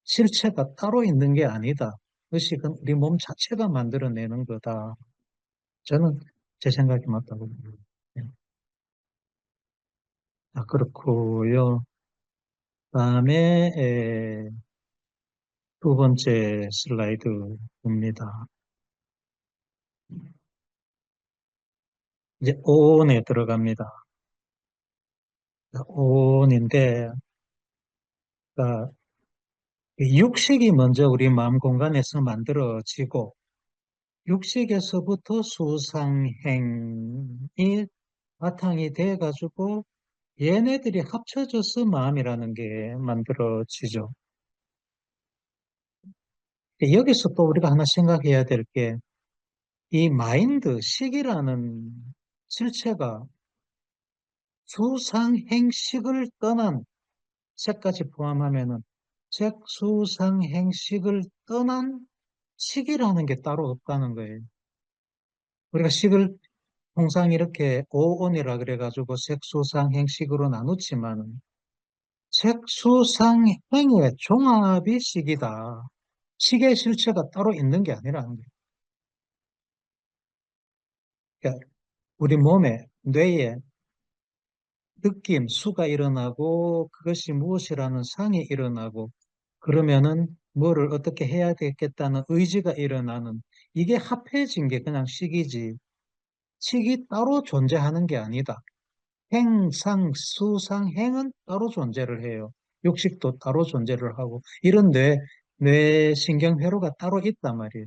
실체가 따로 있는 게 아니다. 의식은 우리 몸 자체가 만들어내는 거다. 저는 제 생각이 맞다고 봅니다. 네. 그렇고요. 다음에 두 번째 슬라이드입니다. 이제 오온에 들어갑니다. 오온인데 육식이 먼저 우리 마음 공간에서 만들어지고 육식에서부터 수상행이 바탕이 돼가지고 얘네들이 합쳐져서 마음이라는 게 만들어지죠. 여기서 또 우리가 하나 생각해야 될 게 이 마인드, 식이라는 실체가 수상행식을 떠난 색까지 포함하면은 색, 수상행식을 떠난 식이라는 게 따로 없다는 거예요. 우리가 식을 통상 이렇게 오온이라 그래가지고 색수상행식으로 나누지만 색수상행의 종합이 식이다. 식의 실체가 따로 있는 게 아니라는 거예요. 그러니까 우리 몸에, 뇌에 느낌, 수가 일어나고 그것이 무엇이라는 상이 일어나고 그러면은 뭐를 어떻게 해야 되겠다는 의지가 일어나는 이게 합해진 게 그냥 식이지. 식이 따로 존재하는 게 아니다. 행, 상, 수, 상, 행은 따로 존재를 해요. 육식도 따로 존재를 하고 이런 뇌 신경회로가 따로 있단 말이에요.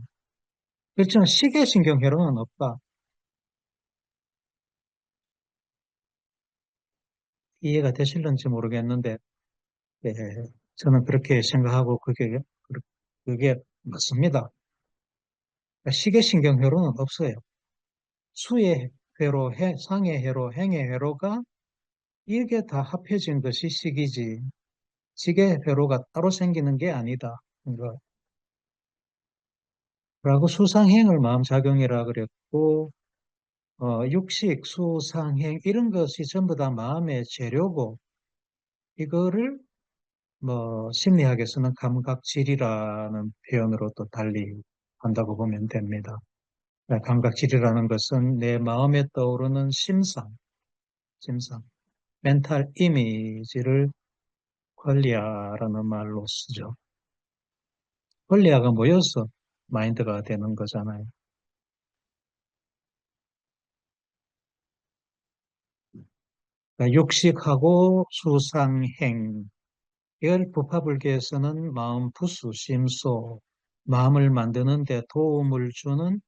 그렇지만 식의 신경회로는 없다. 이해가 되실런지 모르겠는데 예, 저는 그렇게 생각하고 그게 맞습니다. 식의 신경회로는 없어요. 수의 회로, 상의 회로, 행의 회로가 이게 다 합해진 것이 식이지. 식의 회로가 따로 생기는 게 아니다. 라고 수상행을 마음작용이라 그랬고, 육식, 수상행, 이런 것이 전부 다 마음의 재료고, 이거를 심리학에서는 감각질이라는 표현으로 또 달리 한다고 보면 됩니다. 감각질이라는 것은 내 마음에 떠오르는 심상, 멘탈 이미지를 퀄리아라는 말로 쓰죠. 퀄리아가 모여서 마인드가 되는 거잖아요. 그러니까 육식하고 수상행, 이걸 부파불교에서는 마음 부수, 심소, 마음을 만드는 데 도움을 주는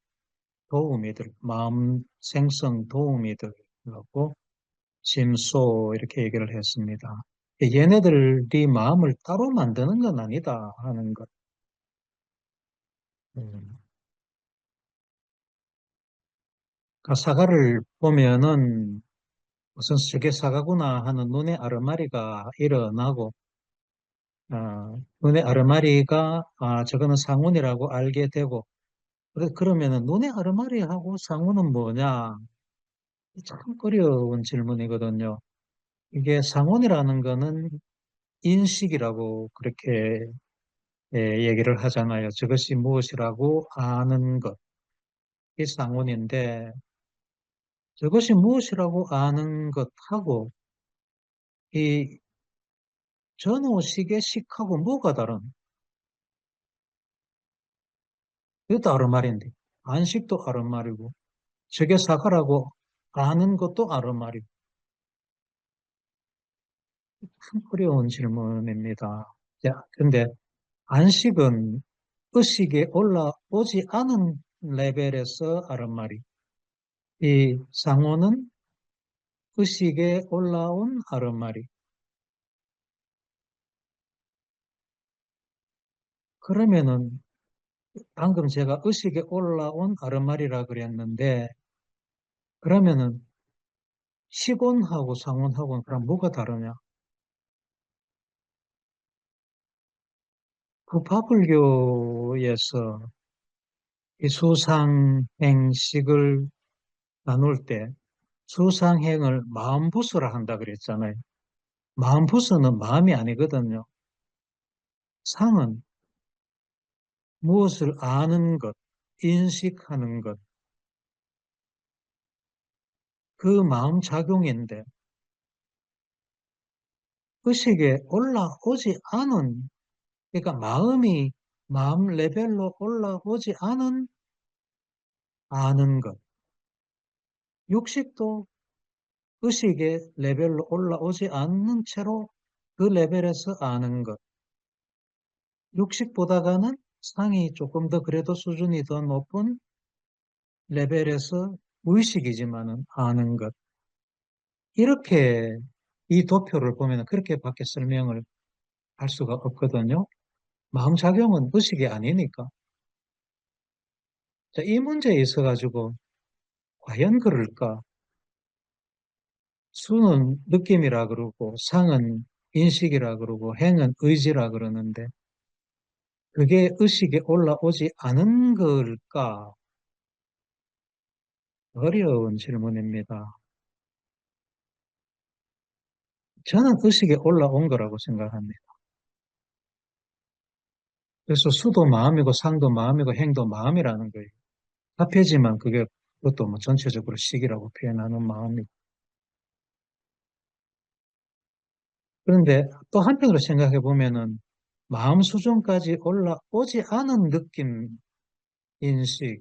도우미들, 마음 생성 도우미들하고 심소 이렇게 얘기를 했습니다. 얘네들이 마음을 따로 만드는 건 아니다 하는 것. 음. 그러니까 사과를 보면은 무슨 저게 사과구나 하는 눈의 아르마리가 일어나고 눈의 아르마리가 저거는 상운이라고 알게 되고 그러면은 눈의 아르마리하고 상운은 뭐냐? 참 어려운 질문이거든요. 이게 상운이라는 거는 인식이라고 그렇게 얘기를 하잖아요. 저것이 무엇이라고 아는 것. 이 상운인데 저것이 무엇이라고 아는 것하고 이 전호식의 식하고 뭐가 다른? 이것도 아르말인데 안식도 아르말이고 저게 사과라고 아는 것도 아르말이고 어려운 질문입니다. 자, 근데 안식은 의식에 올라오지 않은 레벨에서 아른말이, 이 상호는 의식에 올라온 아른말이. 그러면은 방금 제가 의식에 올라온 아른말이라 그랬는데, 그러면은 시곤하고 상온하고는 그럼 뭐가 다르냐? 그 바불교에서 이 수상행식을 나눌 때 수상행을 마음부스라 한다 그랬잖아요. 마음부스는 마음이 아니거든요. 상은 무엇을 아는 것, 인식하는 것, 그 마음 작용인데 의식에 올라오지 않은, 그러니까 마음 레벨로 올라오지 않은 아는 것. 육식도 의식의 레벨로 올라오지 않는 채로 그 레벨에서 아는 것. 육식보다가는 상이 조금 더 그래도 수준이 더 높은 레벨에서 무의식이지만은 아는 것. 이렇게 이 도표를 보면 그렇게 밖에 설명을 할 수가 없거든요. 마음작용은 의식이 아니니까. 자, 이 문제에 있어가지고 과연 그럴까? 수는 느낌이라 그러고 상은 인식이라 그러고 행은 의지라 그러는데 그게 의식에 올라오지 않은 걸까? 어려운 질문입니다. 저는 의식에 올라온 거라고 생각합니다. 그래서 수도 마음이고 상도 마음이고 행도 마음이라는 거예요. 합해지만 그것도 뭐 전체적으로 식이라고 표현하는 마음이고. 그런데 또 한편으로 생각해 보면은 마음 수준까지 올라오지 않은 느낌, 인식,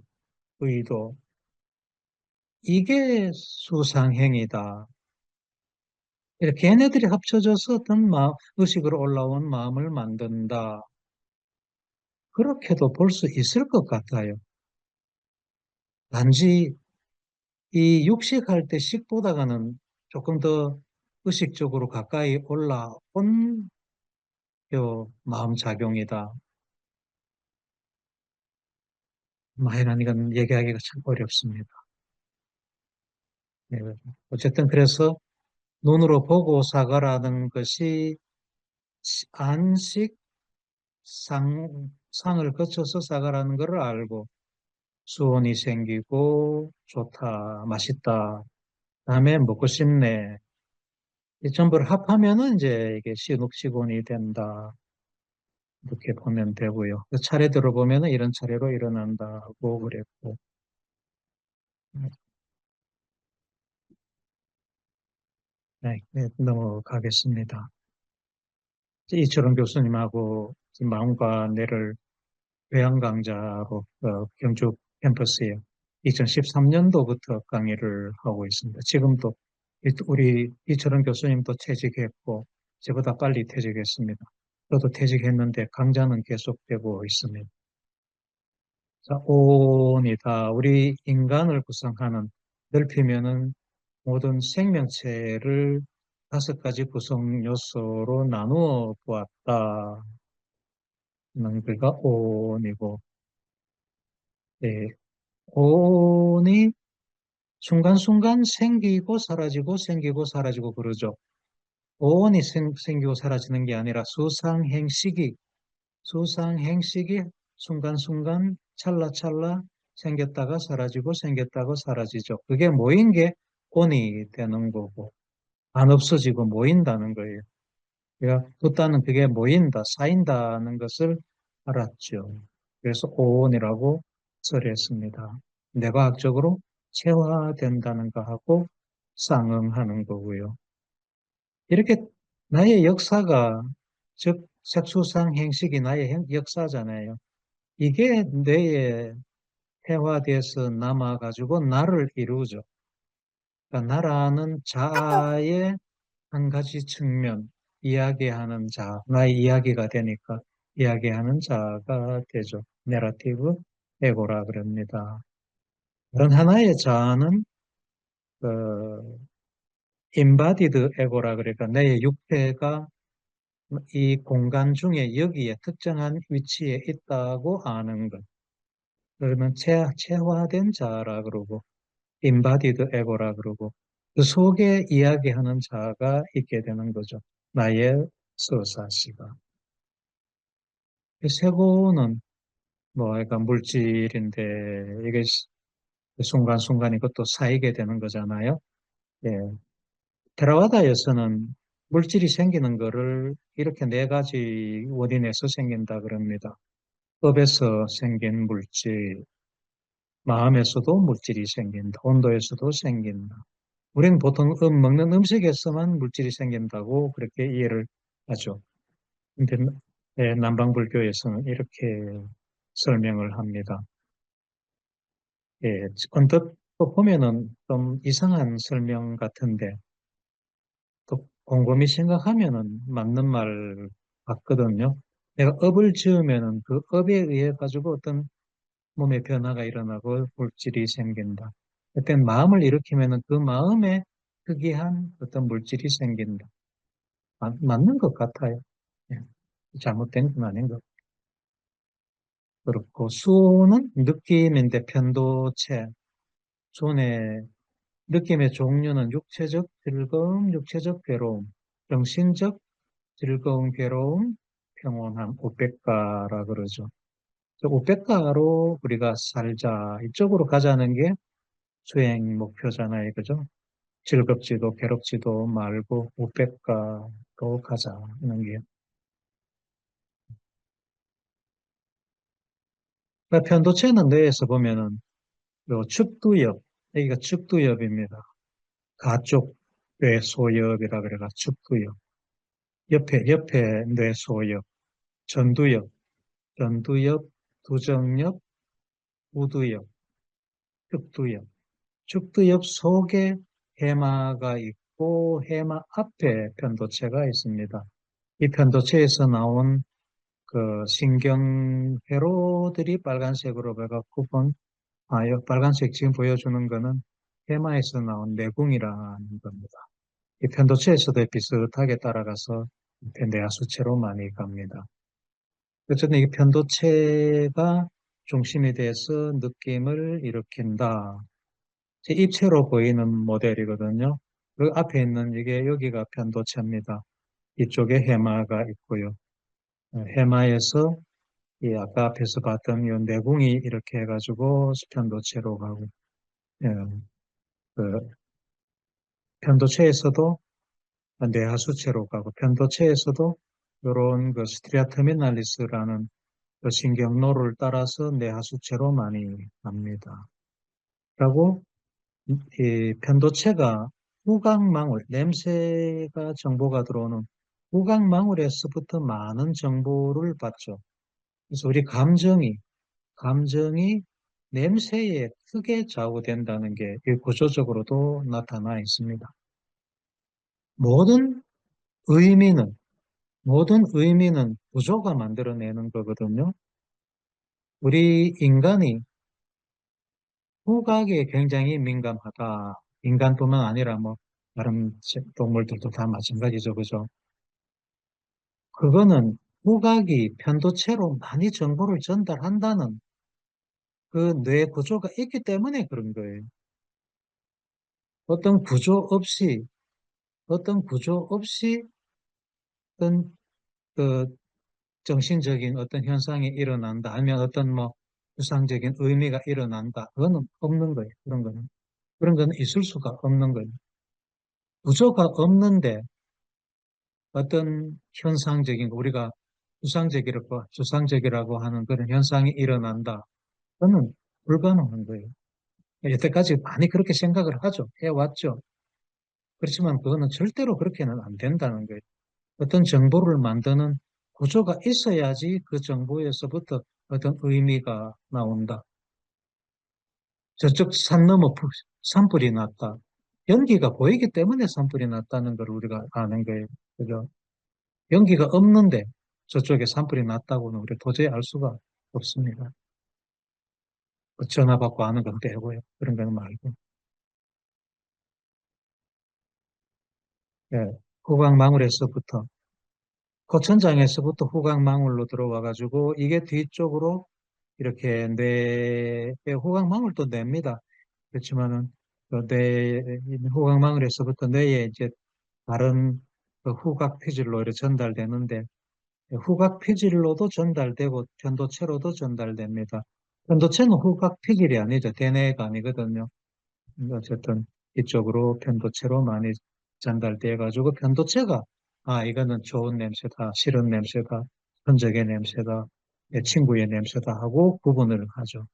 의도, 이게 수상행이다. 이렇게 걔네들이 합쳐져서 어떤 의식으로 올라온 마음을 만든다. 그렇게도 볼 수 있을 것 같아요. 단지 이 육식할 때 식보다가는 조금 더 의식적으로 가까이 올라온 요 마음 작용이다. 하여간 이건 얘기하기가 참 어렵습니다. 네, 어쨌든 그래서 눈으로 보고 사과라는 것이 안식 상을 거쳐서 사과라는 것을 알고 수온이 생기고 좋다, 맛있다, 다음에 먹고 싶네. 이 전부를 합하면은 이제 이게 식곤이 된다. 이렇게 보면 되고요. 그 차례대로 보면은 이런 차례로 일어난다고 그랬고. 네, 네, 넘어가겠습니다. 이철원 교수님하고 지금 마음과 뇌를 교양 강좌로 경주 캠퍼스에 2013년도부터 강의를 하고 있습니다. 지금도 우리 이철원 교수님도 퇴직했고 저보다 빨리 퇴직했습니다. 저도 퇴직했는데 강좌는 계속되고 있습니다. 자, 온이 다 우리 인간을 구성하는 넓히면은 모든 생명체를 5가지 구성 요소로 나누어 보았다. 는 그가 온이고, 예, 온이 순간순간 생기고 사라지고 그러죠. 온이 생기고 사라지는 게 아니라 수상행식이 순간순간 찰나찰나 생겼다가 사라지고 생겼다가 사라지죠. 그게 모인 게 온이 되는 거고, 안 없어지고 모인다는 거예요. 그러니까 붓다는 그게 모인다, 쌓인다는 것을 알았죠. 그래서 오온이라고 처리했습니다. 뇌과학적으로 체화된다는 거하고 쌍응하는 거고요. 이렇게 나의 역사가, 즉 색수상 행식이 나의 역사잖아요. 이게 뇌에 태화돼서 남아가지고 나를 이루죠. 그러니까 나라는 자아의 한 가지 측면, 이야기하는 자, 나의 이야기가 되니까 이야기하는 자가 되죠. 내러티브 에고라 그럽니다. 다른 하나의 자아는 그 embodied 에고라 그러니까 내 육체가 이 공간 중에 여기에 특정한 위치에 있다고 아는 것. 그러면 체화된 자라 그러고 embodied ego라 그러고 그 속에 이야기하는 자가 있게 되는 거죠. 나의 서사시가. 이 세고는 뭐 약간 물질인데 이게 순간순간 이것도 쌓이게 되는 거잖아요. 예. 테라와다에서는 물질이 생기는 거를 이렇게 네 가지 원인에서 생긴다 그럽니다. 업에서 생긴 물질, 마음에서도 물질이 생긴다, 온도에서도 생긴다. 우리는 보통 먹는 음식에서만 물질이 생긴다고 그렇게 이해를 하죠. 근데 남방불교에서는 이렇게 설명을 합니다. 예, 언뜻 또 보면은 좀 이상한 설명 같은데 또 곰곰이 생각하면은 맞는 말 같거든요. 내가 업을 지으면은 그 업에 의해 가지고 어떤 몸의 변화가 일어나고 물질이 생긴다. 그땐 마음을 일으키면은 그 마음에 특이한 어떤 물질이 생긴다. 맞는 것 같아요. 예. 잘못된 건 아닌 것. 그렇고 수는 느낌인데 편도체. 손의 느낌의 종류는 육체적 즐거움, 육체적 괴로움, 정신적 즐거움, 괴로움, 평온함, 우백가라 그러죠. 우백가로 우리가 살자, 이쪽으로 가자는 게 수행 목표잖아요. 그죠? 즐겁지도 괴롭지도 말고 우백가로 가자는 게. 그러니까 편도체는 뇌에서 보면은 요 측두엽, 여기가 측두엽입니다. 가쪽 뇌소엽이라 그래가 측두엽. 옆에 뇌소엽, 전두엽, 전두엽, 두정엽, 우두엽, 측두엽. 측두엽 속에 해마가 있고 해마 앞에 편도체가 있습니다. 이 편도체에서 나온 그 신경회로들이 빨간색으로 배갖고 빨간색 지금 보여주는 거는 해마에서 나온 내궁이라는 겁니다. 이 편도체에서도 비슷하게 따라가서 뇌하수체로 많이 갑니다. 어쨌든 이 편도체가 중심이 돼서 느낌을 일으킨다. 제 입체로 보이는 모델이거든요. 그 앞에 있는 이게 여기가 편도체입니다. 이쪽에 해마가 있고요. 해마에서 이 아까 앞에서 봤던 이 내궁이 이렇게 해가지고 편도체로 가고, 예, 그 편도체에서도 뇌하수체로 가고, 편도체에서도 이런 그 스트리아 터미널리스라는 그 신경로를 따라서 뇌하수체로 많이 갑니다. 그리고 이 편도체가 후각망울, 냄새가 정보가 들어오는 후각망울에서부터 많은 정보를 받죠. 그래서 우리 감정이 냄새에 크게 좌우된다는 게 구조적으로도 나타나 있습니다. 모든 의미는, 모든 의미는 구조가 만들어내는 거거든요. 우리 인간이 후각에 굉장히 민감하다. 인간뿐만 아니라 뭐 다른 동물들도 다 마찬가지죠. 그죠? 그거는 후각이 편도체로 많이 정보를 전달한다는 그 뇌 구조가 있기 때문에 그런 거예요. 어떤 구조 없이, 어떤 구조 없이 어떤 그 정신적인 어떤 현상이 일어난다. 아니면 어떤 뭐 구상적인 의미가 일어난다. 그거는 없는 거예요. 그런 거는. 그런 거는 있을 수가 없는 거예요. 구조가 없는데 어떤 현상적인 거, 우리가 주상적이라고 하는 그런 현상이 일어난다. 그거는 불가능한 거예요. 여태까지 많이 그렇게 생각을 하죠. 해왔죠. 그렇지만 그거는 절대로 그렇게는 안 된다는 거예요. 어떤 정보를 만드는 구조가 있어야지 그 정보에서부터 어떤 의미가 나온다. 저쪽 산 너머 산불이 났다. 연기가 보이기 때문에 산불이 났다는 걸 우리가 아는 거예요. 그죠? 연기가 없는데 저쪽에 산불이 났다고는 우리 도저히 알 수가 없습니다. 전화 받고 하는 건 빼고요. 그런 건 말고. 예, 후각망울에서부터, 고천장에서부터 후각망울로 들어와가지고, 이게 뒤쪽으로 이렇게 후각망울도 냅니다. 그렇지만은, 뇌, 후각망울에서부터 뇌에 이제 다른 그 후각 피질로 이렇게 전달되는데, 후각 피질로도 전달되고, 편도체로도 전달됩니다. 편도체는 후각 피질이 아니죠. 대뇌가 아니거든요. 어쨌든 이쪽으로 편도체로 많이 전달돼 가지고 편도체가 이거는 좋은 냄새다, 싫은 냄새다, 흔적의 냄새다, 내 친구의 냄새다 하고 구분을 하죠.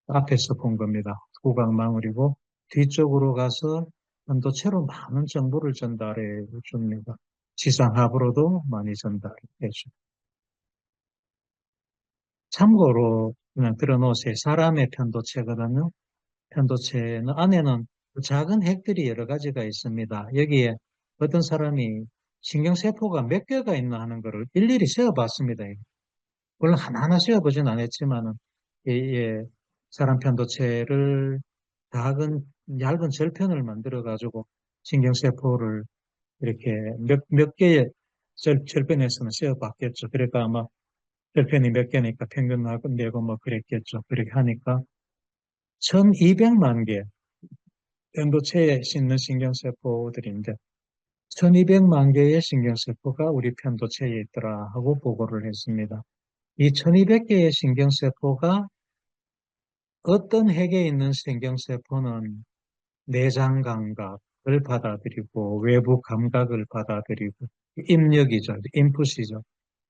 앞에서 본 겁니다. 후각망울이고 뒤쪽으로 가서 편도체로 많은 정보를 전달해 줍니다. 지상합으로도 많이 전달해 줘. 참고로 그냥 들어놓으세요. 사람의 편도체거든요. 편도체는 안에는 작은 핵들이 여러 가지가 있습니다. 여기에 어떤 사람이 신경세포가 몇 개가 있나 하는 것을 일일이 세어봤습니다. 물론 하나하나 세어보진 않았지만은, 예, 사람 편도체를 작은, 얇은 절편을 만들어가지고 신경세포를 이렇게 몇 개의 절편에서는 세어봤겠죠. 그러니까 아마 절편이 몇 개니까 평균 내고 뭐 그랬겠죠. 그렇게 하니까 1200만 개, 편도체에 있는 신경세포들인데 1200만 개의 신경세포가 우리 편도체에 있더라 하고 보고를 했습니다. 이 1200개의 신경세포가 어떤 핵에 있는 신경세포는 내장 감각을 받아들이고 외부 감각을 받아들이고 입력이죠. 인풋이죠.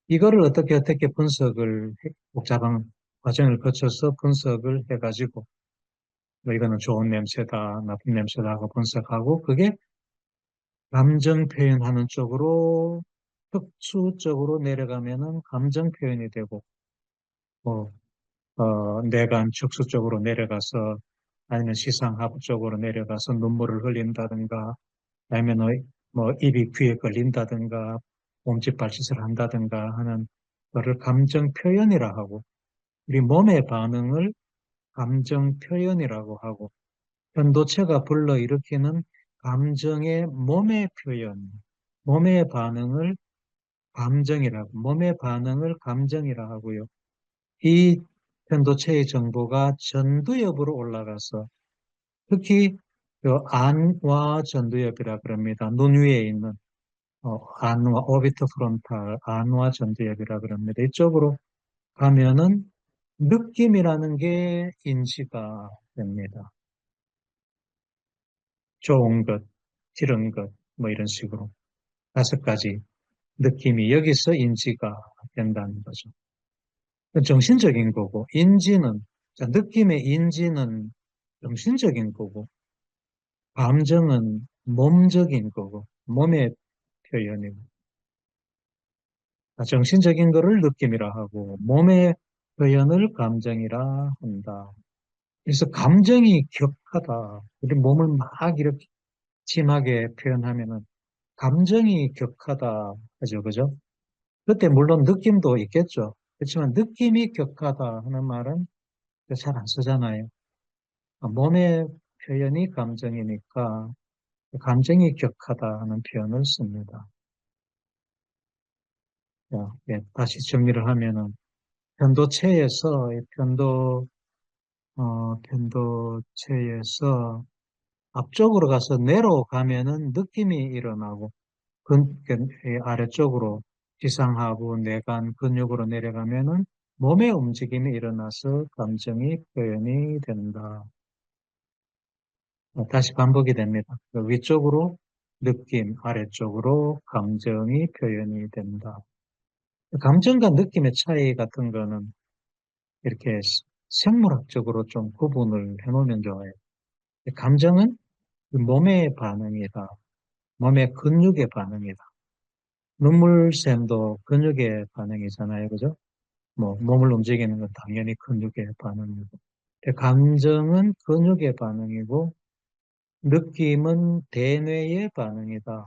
이거를 어떻게 분석을 복잡한 과정을 거쳐서 분석을 해가지고 뭐 이거는 좋은 냄새다, 나쁜 냄새다 하고 분석하고 그게 감정 표현하는 쪽으로 척추 쪽으로 내려가면은 감정 표현이 되고 뭐 뇌간 척수 쪽으로 내려가서 아니면 시상하부 쪽으로 내려가서 눈물을 흘린다든가 아니면 뭐 입이 귀에 걸린다든가 몸짓 발짓을 한다든가 하는 거를 감정 표현이라 하고 우리 몸의 반응을 감정 표현이라고 하고 편도체가 불러일으키는 감정의 몸의 표현, 몸의 반응을 몸의 반응을 감정이라 하고요. 이 편도체의 정보가 전두엽으로 올라가서 특히 그 안와 전두엽이라 그럽니다. 눈 위에 있는 안와 오비트 프론탈, 안와 전두엽이라 그럽니다. 이쪽으로 가면은 느낌이라는 게 인지가 됩니다. 좋은 것, 싫은 것, 뭐 이런 식으로 5가지 느낌이 여기서 인지가 된다는 거죠. 정신적인 거고, 자, 느낌의 인지는 정신적인 거고, 감정은 몸적인 거고, 몸의 표현이고, 정신적인 거를 느낌이라 하고, 몸의 표현을 감정이라 한다. 그래서 감정이 격하다. 우리 몸을 막 이렇게 심하게 표현하면은 감정이 격하다 하죠. 그죠? 그때 물론 느낌도 있겠죠. 그렇지만 느낌이 격하다 하는 말은 잘 안 쓰잖아요. 몸의 표현이 감정이니까 감정이 격하다 하는 표현을 씁니다. 자, 예, 다시 정리를 하면은 편도체에서 편도체에서 앞쪽으로 가서 내려가면은 느낌이 일어나고 아래쪽으로 지상하부 내관 근육으로 내려가면은 몸의 움직임이 일어나서 감정이 표현이 된다. 다시 반복이 됩니다. 위쪽으로 느낌, 아래쪽으로 감정이 표현이 된다. 감정과 느낌의 차이 같은 거는 이렇게 생물학적으로 좀 구분을 해놓으면 좋아요. 감정은 몸의 반응이다. 몸의 근육의 반응이다. 눈물샘도 근육의 반응이잖아요. 그죠? 뭐, 몸을 움직이는 건 당연히 근육의 반응이고. 감정은 근육의 반응이고, 느낌은 대뇌의 반응이다.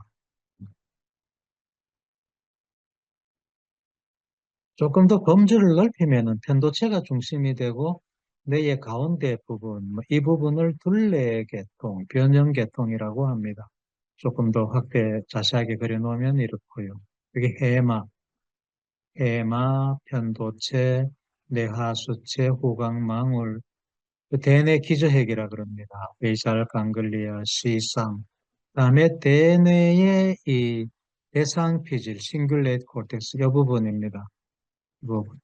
조금 더 범주를 넓히면은 편도체가 중심이 되고 뇌의 가운데 부분, 뭐이 부분을 둘레계통, 변형계통이라고 합니다. 조금 더 확대 자세하게 그려놓으면 이렇고요. 여기 해마, 편도체, 뇌하수체, 후각망울, 그 대뇌 기저핵이라 그럽니다. 베이살 강글리아, 시상. 그다음에 대뇌의 이 대상피질, 싱귤레이트 콜텍스 이 부분입니다. 이 부분.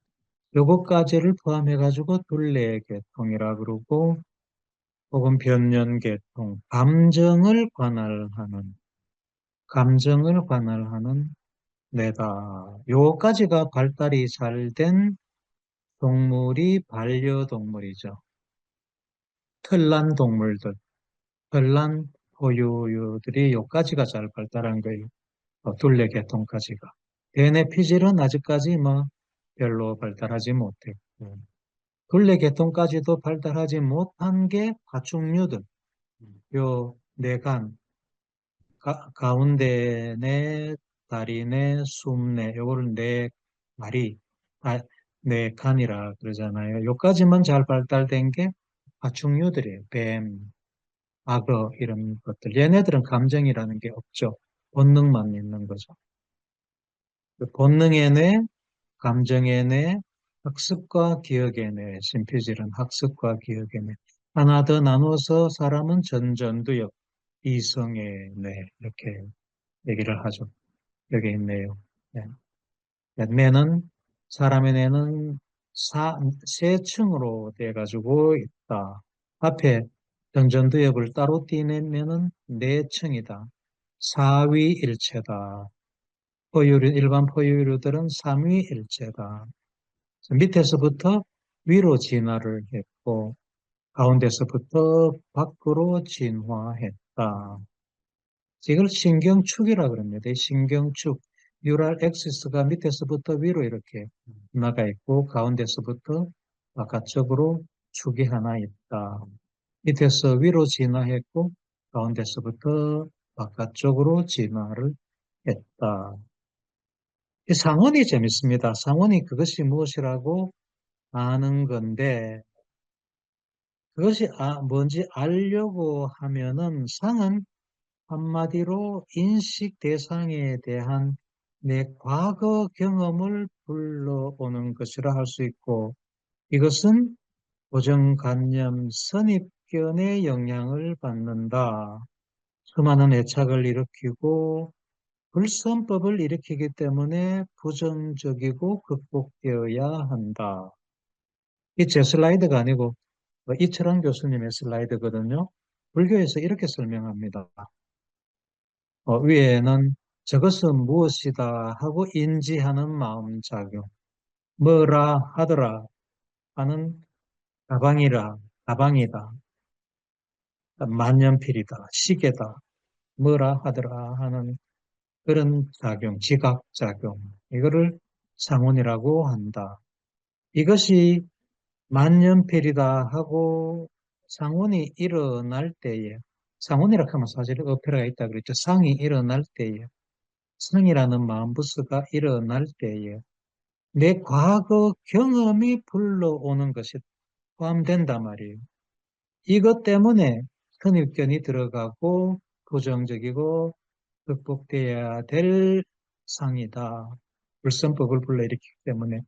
요것까지를 포함해가지고 둘레계통이라 그러고, 혹은 변연계통, 감정을 관할하는 뇌다. 요까지가 발달이 잘 된 동물이 반려동물이죠. 털난 동물들, 털난 포유류들이 요까지가 잘 발달한 거예요. 둘레계통까지가. 대뇌 피질은 아직까지 뭐 별로 발달하지 못했고, 둘레계통까지도 발달하지 못한 게 파충류들, 요 뇌간, 가운데 내, 다리 내, 숨 내, 요거를 내 다리, 내 간이라 그러잖아요. 요까지만 잘 발달된 게 파충류들이에요. 뱀, 악어 이런 것들. 얘네들은 감정이라는 게 없죠. 본능만 있는 거죠. 그 본능의 뇌, 감정의 뇌, 학습과 기억의 뇌, 심피질은 학습과 기억의 뇌. 하나 더 나눠서 사람은 전전두엽, 이성의 뇌 이렇게 얘기를 하죠. 여기 있네요. 네. 뇌는 사람의 뇌는 세 층으로 돼 가지고 있다. 앞에 전전두엽을 따로 띄내면은 네 층이다. 사위일체다. 일반 포유류들은 삼위일체다. 밑에서부터 위로 진화를 했고 가운데서부터 밖으로 진화했다. 이걸 신경축이라 그럽니다. 이 신경축, 뉴럴 액시스가 밑에서부터 위로 이렇게 나가 있고 가운데서부터 바깥쪽으로 축이 하나 있다. 밑에서 위로 진화했고 가운데서부터 바깥쪽으로 진화를 했다. 이 상원이 재밌습니다. 상원이 그것이 무엇이라고 아는 건데 그것이 뭔지 알려고 하면은 상은 한마디로 인식 대상에 대한 내 과거 경험을 불러오는 것이라 할 수 있고 이것은 고정관념 선입견의 영향을 받는다. 수많은 애착을 일으키고 불선법을 일으키기 때문에 부정적이고 극복되어야 한다. 이 제 슬라이드가 아니고 이철환 교수님의 슬라이드거든요. 불교에서 이렇게 설명합니다. 위에는 저것은 무엇이다 하고 인지하는 마음작용. 뭐라 하더라 하는 가방이다, 만년필이다, 시계다, 뭐라 하더라 하는 그런 작용, 지각작용. 이거를 상온이라고 한다. 이것이 만년필이다 하고 상온이 일어날 때에, 상온이라고 하면 사실 어폐라가 있다 그랬죠. 상이 일어날 때에, 성이라는 마음부스가 일어날 때에 내 과거 경험이 불러오는 것이 포함된단 말이에요. 이것 때문에 선입견이 들어가고 부정적이고 극복돼야 될 상이다. 불선법을 불러일으키기 때문에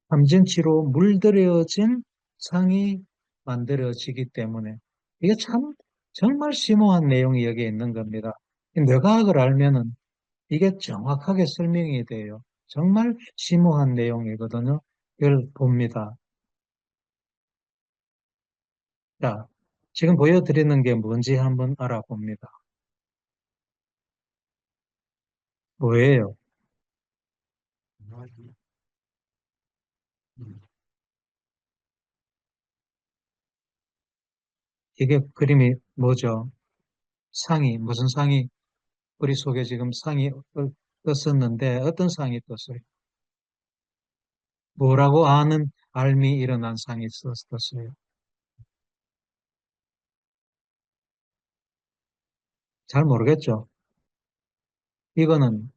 삼진치로 물들여진 상이 만들어지기 때문에 이게 참 정말 심오한 내용이 여기에 있는 겁니다. 뇌과학을 알면은 이게 정확하게 설명이 돼요. 정말 심오한 내용이거든요. 이걸 봅니다. 자, 지금 보여드리는 게 뭔지 한번 알아봅니다. 뭐예요? 이게 그림이 뭐죠? 무슨 상이, 우리 속에 지금 상이 떴었는데 어떤 상이 떴어요? 뭐라고 아는 알미 일어난 상이 떴어요? 잘 모르겠죠? 이거는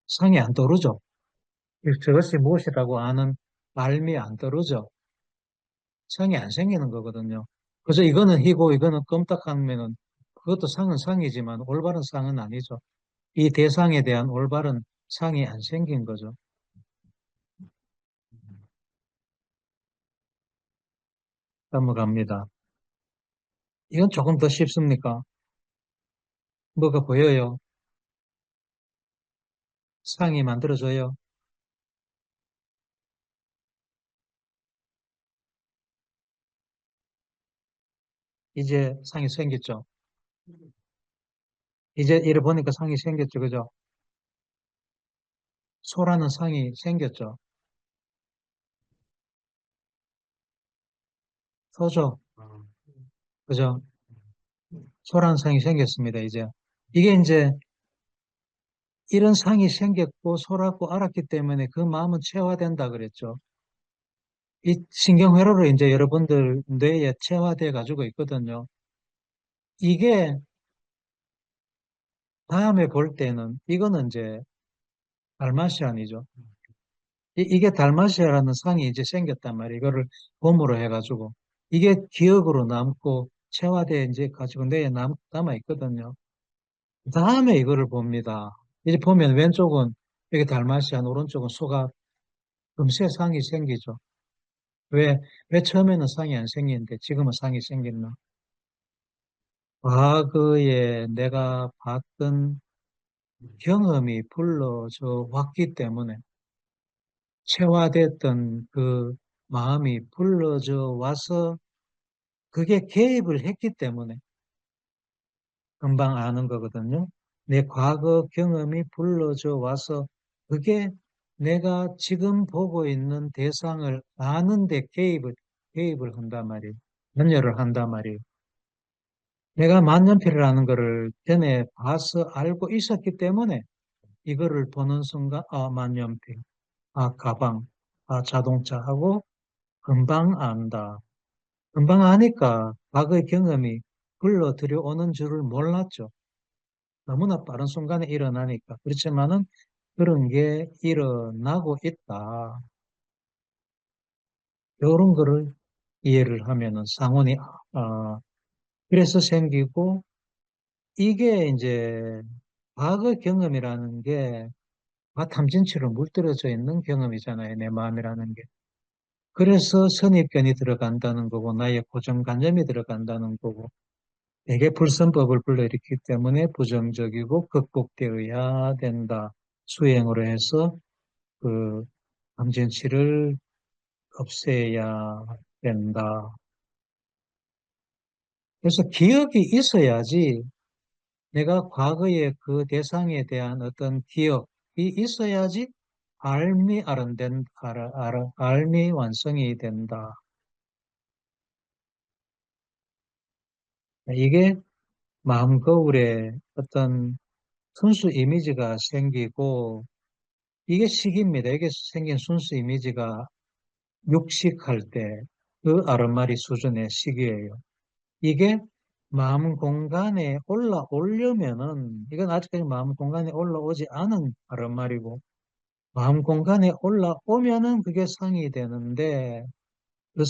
상이 안 떠오르죠. 저것이 무엇이라고 아는 말미 안 떠오르죠. 상이 안 생기는 거거든요. 그래서 이거는 희고 이거는 껌딱하면은 그것도 상은 상이지만 올바른 상은 아니죠. 이 대상에 대한 올바른 상이 안 생긴 거죠. 넘어갑니다. 이건 조금 더 쉽습니까? 뭐가 보여요? 상이 만들어져요. 이제 상이 생겼죠. 이제 이래 보니까 상이 생겼죠. 그죠? 소라는 상이 생겼죠. 소죠. 그죠? 소라는 상이 생겼습니다. 이제. 이게 이제 이런 상이 생겼고 소라고 알았기 때문에 그 마음은 체화된다 그랬죠. 이 신경회로로 이제 여러분들 뇌에 체화돼 가지고 있거든요. 이게 다음에 볼 때는 이거는 이제 달마시안이죠. 이게 달마시아라는 상이 이제 생겼단 말이에요. 이거를 봄으로 해가지고. 이게 기억으로 남고 체화돼 이제 가지고 뇌에 남아 있거든요. 다음에 이거를 봅니다. 이제 보면 왼쪽은 이게 달마시안, 오른쪽은 소가 금세 상이 생기죠. 왜, 왜 처음에는 상이 안 생기는데 지금은 상이 생겼나? 과거에 내가 봤던 경험이 불러져 왔기 때문에 체화됐던 그 마음이 불러져 와서 그게 개입을 했기 때문에 금방 아는 거거든요. 내 과거 경험이 불러져 와서 그게 내가 지금 보고 있는 대상을 아는데 개입을 한단 말이에요. 관여를 한단 말이에요. 내가 만년필이라는 거를 전에 봐서 알고 있었기 때문에 이거를 보는 순간, 아, 만년필, 아, 가방, 아, 자동차 하고 금방 안다. 금방 아니까 과거의 경험이 불러 들여오는 줄을 몰랐죠. 너무나 빠른 순간에 일어나니까. 그렇지만은 그런 게 일어나고 있다. 이런 거를 이해를 하면은 상훈이, 그래서 생기고 이게 이제 과거 경험이라는 게 탐진치로 물들어져 있는 경험이잖아요. 내 마음이라는 게. 그래서 선입견이 들어간다는 거고 나의 고정관념이 들어간다는 거고 되게 불선법을 불러일으키기 때문에 부정적이고 극복되어야 된다. 수행으로 해서 그 감진치를 없애야 된다. 그래서 기억이 있어야지 내가 과거의 그 대상에 대한 어떤 기억이 있어야지 알미 완성이 된다. 이게 마음 거울에 어떤 순수 이미지가 생기고 이게 식입니다. 이게 생긴 순수 이미지가 육식할 때 그 아르마리 수준의 식이에요. 이게 마음 공간에 올라오려면은 이건 아직까지 마음 공간에 올라오지 않은 아르마리고 마음 공간에 올라오면은 그게 상이 되는데 그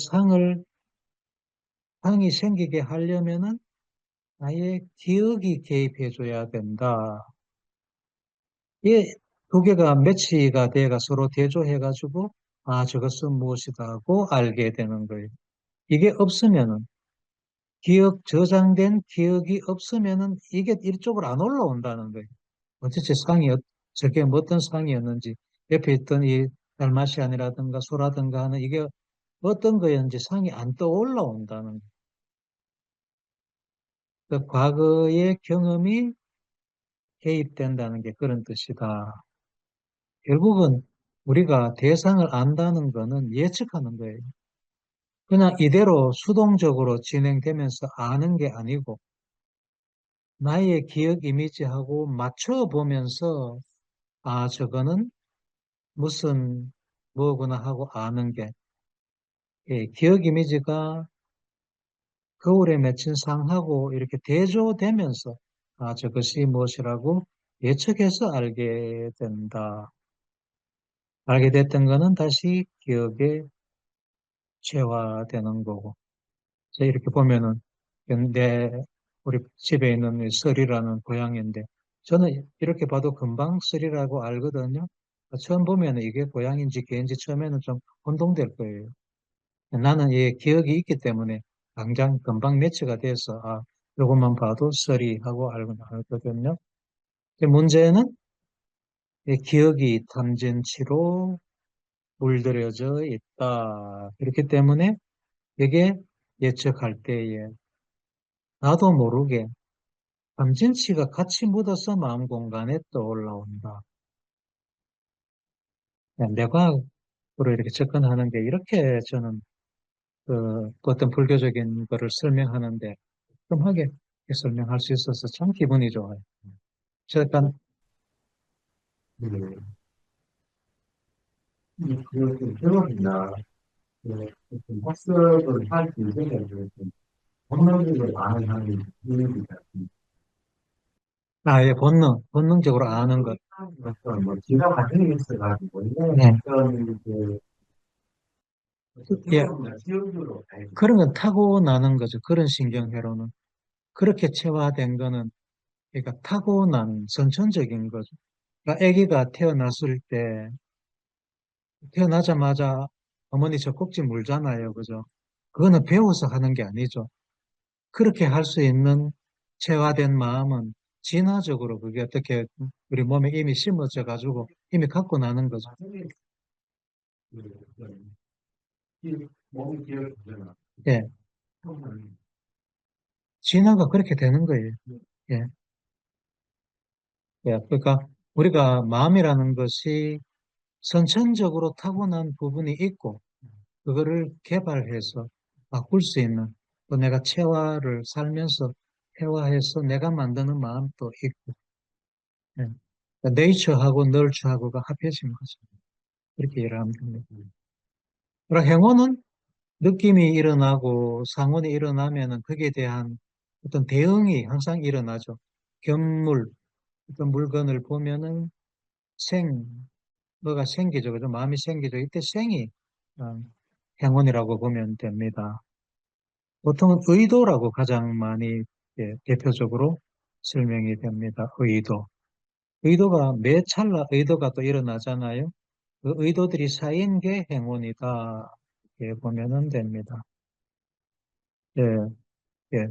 상이 생기게 하려면은 아예 기억이 개입해 줘야 된다. 이 두 개가 매치가 돼가 서로 대조해가지고 아, 저것은 무엇이다 하고 알게 되는 거예요. 이게 없으면은 저장된 기억이 없으면은 이게 이쪽으로 안 올라온다는 거예요. 도대체 저게 뭐 어떤 상이었는지 옆에 있던 이 달마시안이라든가 소라든가 하는 이게 어떤 거였는지 상이 안 떠올라온다는 거예요. 그 과거의 경험이 개입된다는 게 그런 뜻이다. 결국은 우리가 대상을 안다는 거는 예측하는 거예요. 그냥 이대로 수동적으로 진행되면서 아는 게 아니고 나의 기억 이미지하고 맞춰보면서 아, 저거는 무슨 뭐구나 하고 아는 게 예, 기억 이미지가 거울에 맺힌 상하고 이렇게 대조되면서 아, 저것이 무엇이라고 예측해서 알게 된다. 알게 됐던 거는 다시 기억에 체화되는 거고. 그래서 이렇게 보면은 내 우리 집에 있는 이 썰이라는 고양이인데 저는 이렇게 봐도 금방 썰이라고 알거든요. 처음 보면은 이게 고양인지 개인지 처음에는 좀 혼동될 거예요. 나는 이 기억이 있기 때문에 당장 금방 매치가 돼서 아, 이것만 봐도 썰이 하고 알거든요. 근데 문제는 이 기억이 탐진치로 물들여져 있다. 그렇기 때문에 이게 예측할 때에 나도 모르게 탐진치가 같이 묻어서 마음 공간에 떠올라온다. 내과학으로 이렇게 접근하는 게 이렇게 저는 그 어떤 불교적인 거를 설명하는데 깔끔하게 설명할 수 있어서 참 기분이 좋아요. 잠깐,
네. 그 경험이나 그 학습을 할 기회가 좀 본능적으로 아는 하는 이유가
예, 본능적으로 아는 것.
어떤 뭐 기가 반응이 있어가지고
네.
어떤 그
예,
경험이나 기억으로 알고
그런 건 타고나는 거죠. 그런 신경회로는. 그렇게 체화된 거는, 그러니까 타고난 선천적인 거죠. 그러니까 아기가 태어났을 때, 태어나자마자 어머니 젖꼭지 물잖아요. 그죠? 그거는 배워서 하는 게 아니죠. 그렇게 할 수 있는 체화된 마음은 진화적으로 그게 어떻게 우리 몸에 이미 심어져 가지고 이미 갖고 나는 거죠.
나중에 몸이 기억되잖아.
예. 진화가 그렇게 되는 거예요. 예. 예. 그러니까 우리가 마음이라는 것이 선천적으로 타고난 부분이 있고 그거를 개발해서 바꿀 수 있는 또 내가 체화를 살면서 회화해서 내가 만드는 마음도 있고 예. 그러니까 네이처하고 널처하고가 합해진 거죠. 그렇게 이해를 하면 됩니다. 그러나 행원은 느낌이 일어나고 상온이 일어나면은 거기에 대한 어떤 대응이 항상 일어나죠. 견물, 어떤 물건을 보면은 뭐가 생기죠. 그죠? 마음이 생기죠. 이때 생이 어, 행운이라고 보면 됩니다. 보통은 의도라고 가장 많이 대표적으로 설명이 됩니다. 의도. 의도가 매 찰나 의도가 또 일어나잖아요. 그 의도들이 쌓인 게 행운이다. 이렇게 보면은 됩니다. 예, 예.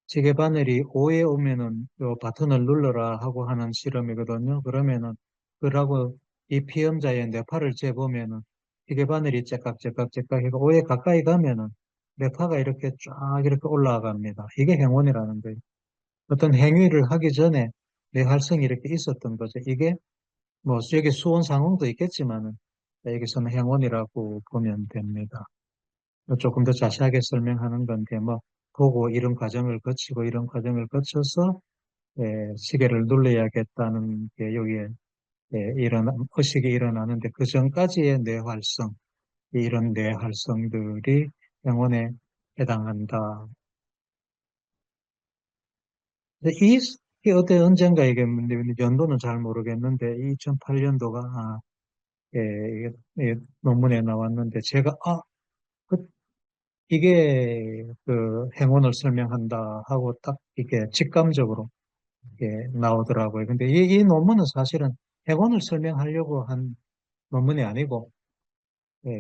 시계바늘이 5에 오면은 요 버튼을 눌러라 하고 하는 실험이거든요. 그러면은 그러고 이 피험자의 뇌파를 재보면은 시계바늘이 째깍째깍째깍 해가 5에 가까이 가면은 뇌파가 이렇게 쫙 이렇게 올라갑니다. 이게 행운이라는 거예요. 어떤 행위를 하기 전에 뇌 활성이 이렇게 있었던 거죠. 이게 뭐 여기 수온 상황도 있겠지만은 여기서는 행운이라고 보면 됩니다. 조금 더 자세하게 설명하는 건데, 뭐, 보고 이런 과정을 거치고 이런 과정을 거쳐서, 시계를 눌러야겠다는 게 여기에, 의식이 일어나는데, 그 전까지의 뇌활성, 이런 뇌활성들이 영혼에 해당한다. 근데 이게 어때 언젠가 이게 연도는 잘 모르겠는데, 2008년도가, 이게 논문에 나왔는데, 제가, 그 이게 그 행운을 설명한다 하고 딱 이게 직감적으로 나오더라고요. 근데 이 논문은 사실은 행운을 설명하려고 한 논문이 아니고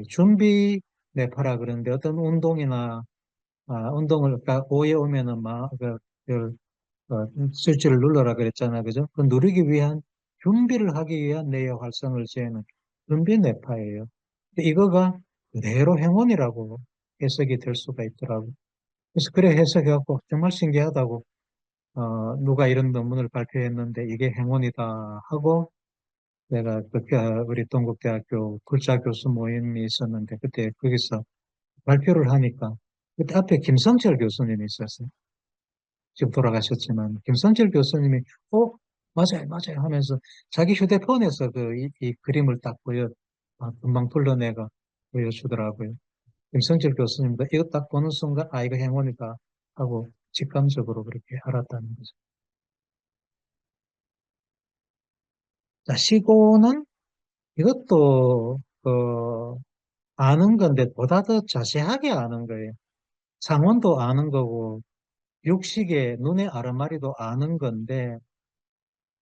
준비 뇌파라 그러는데 어떤 운동이나 운동을 그러니까 오에 오면은 스위치를 눌러라 그랬잖아, 그죠? 그 누르기 위한 준비를 하기 위한 뇌의 활성을 재는 준비 뇌파예요. 근데 이거가 그대로 행운이라고 해석이 될 수가 있더라고요. 그래서 그래 해석해갖고 정말 신기하다고 누가 이런 논문을 발표했는데 이게 행운이다 하고 내가 우리 동국대학교 불자 교수 모임이 있었는데 그때 거기서 발표를 하니까 그때 앞에 김성철 교수님이 있었어요. 지금 돌아가셨지만 김성철 교수님이 맞아요 맞아요 하면서 자기 휴대폰에서 이 그림을 딱 금방 불러내가 보여주더라고요. 김성철 교수님도 이거 딱 보는 순간 이거 행운이다 하고 직감적으로 그렇게 알았다는 거죠. 자, 시고는 이것도, 아는 건데 보다 더 자세하게 아는 거예요. 상온도 아는 거고, 육식의 눈의 아르마리도 아는 건데,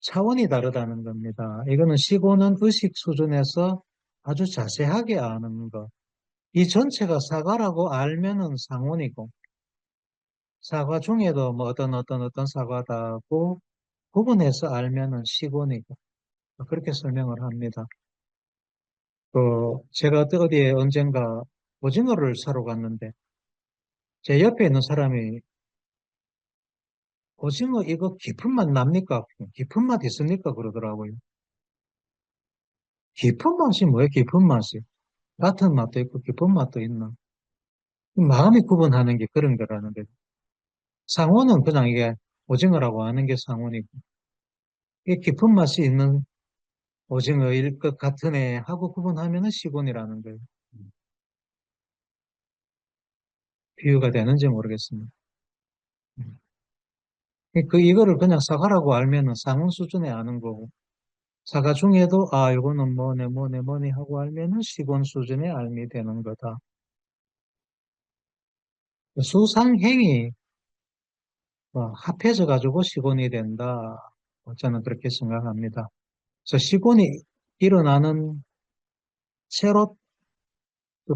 차원이 다르다는 겁니다. 이거는 시고는 의식 수준에서 아주 자세하게 아는 것. 이 전체가 사과라고 알면은 상온이고, 사과 중에도 뭐 어떤 사과다고 구분해서 알면은 시곤이고, 그렇게 설명을 합니다. 제가 어디에 언젠가 오징어를 사러 갔는데, 제 옆에 있는 사람이 오징어 이거 깊은 맛 납니까? 깊은 맛 있습니까? 그러더라고요. 깊은 맛이 뭐예요? 깊은 맛이. 같은 맛도 있고 깊은 맛도 있나? 마음이 구분하는 게 그런 거라는 거죠. 상어는 그냥 이게 오징어라고 하는 게 상어니고, 이게 깊은 맛이 있는 오징어일 것 같은 애 하고 구분하면은 시곤이라는 거예요. 비유가 되는지 모르겠습니다. 이거를 그냥 사과라고 알면은 상온 수준에 아는 거고, 사과 중에도, 아, 이거는 뭐네 하고 알면은 시곤 수준의 알미 되는 거다. 수상행이 합해져 가지고 시곤이 된다. 저는 그렇게 생각합니다. 그래서 시곤이 일어나는 새로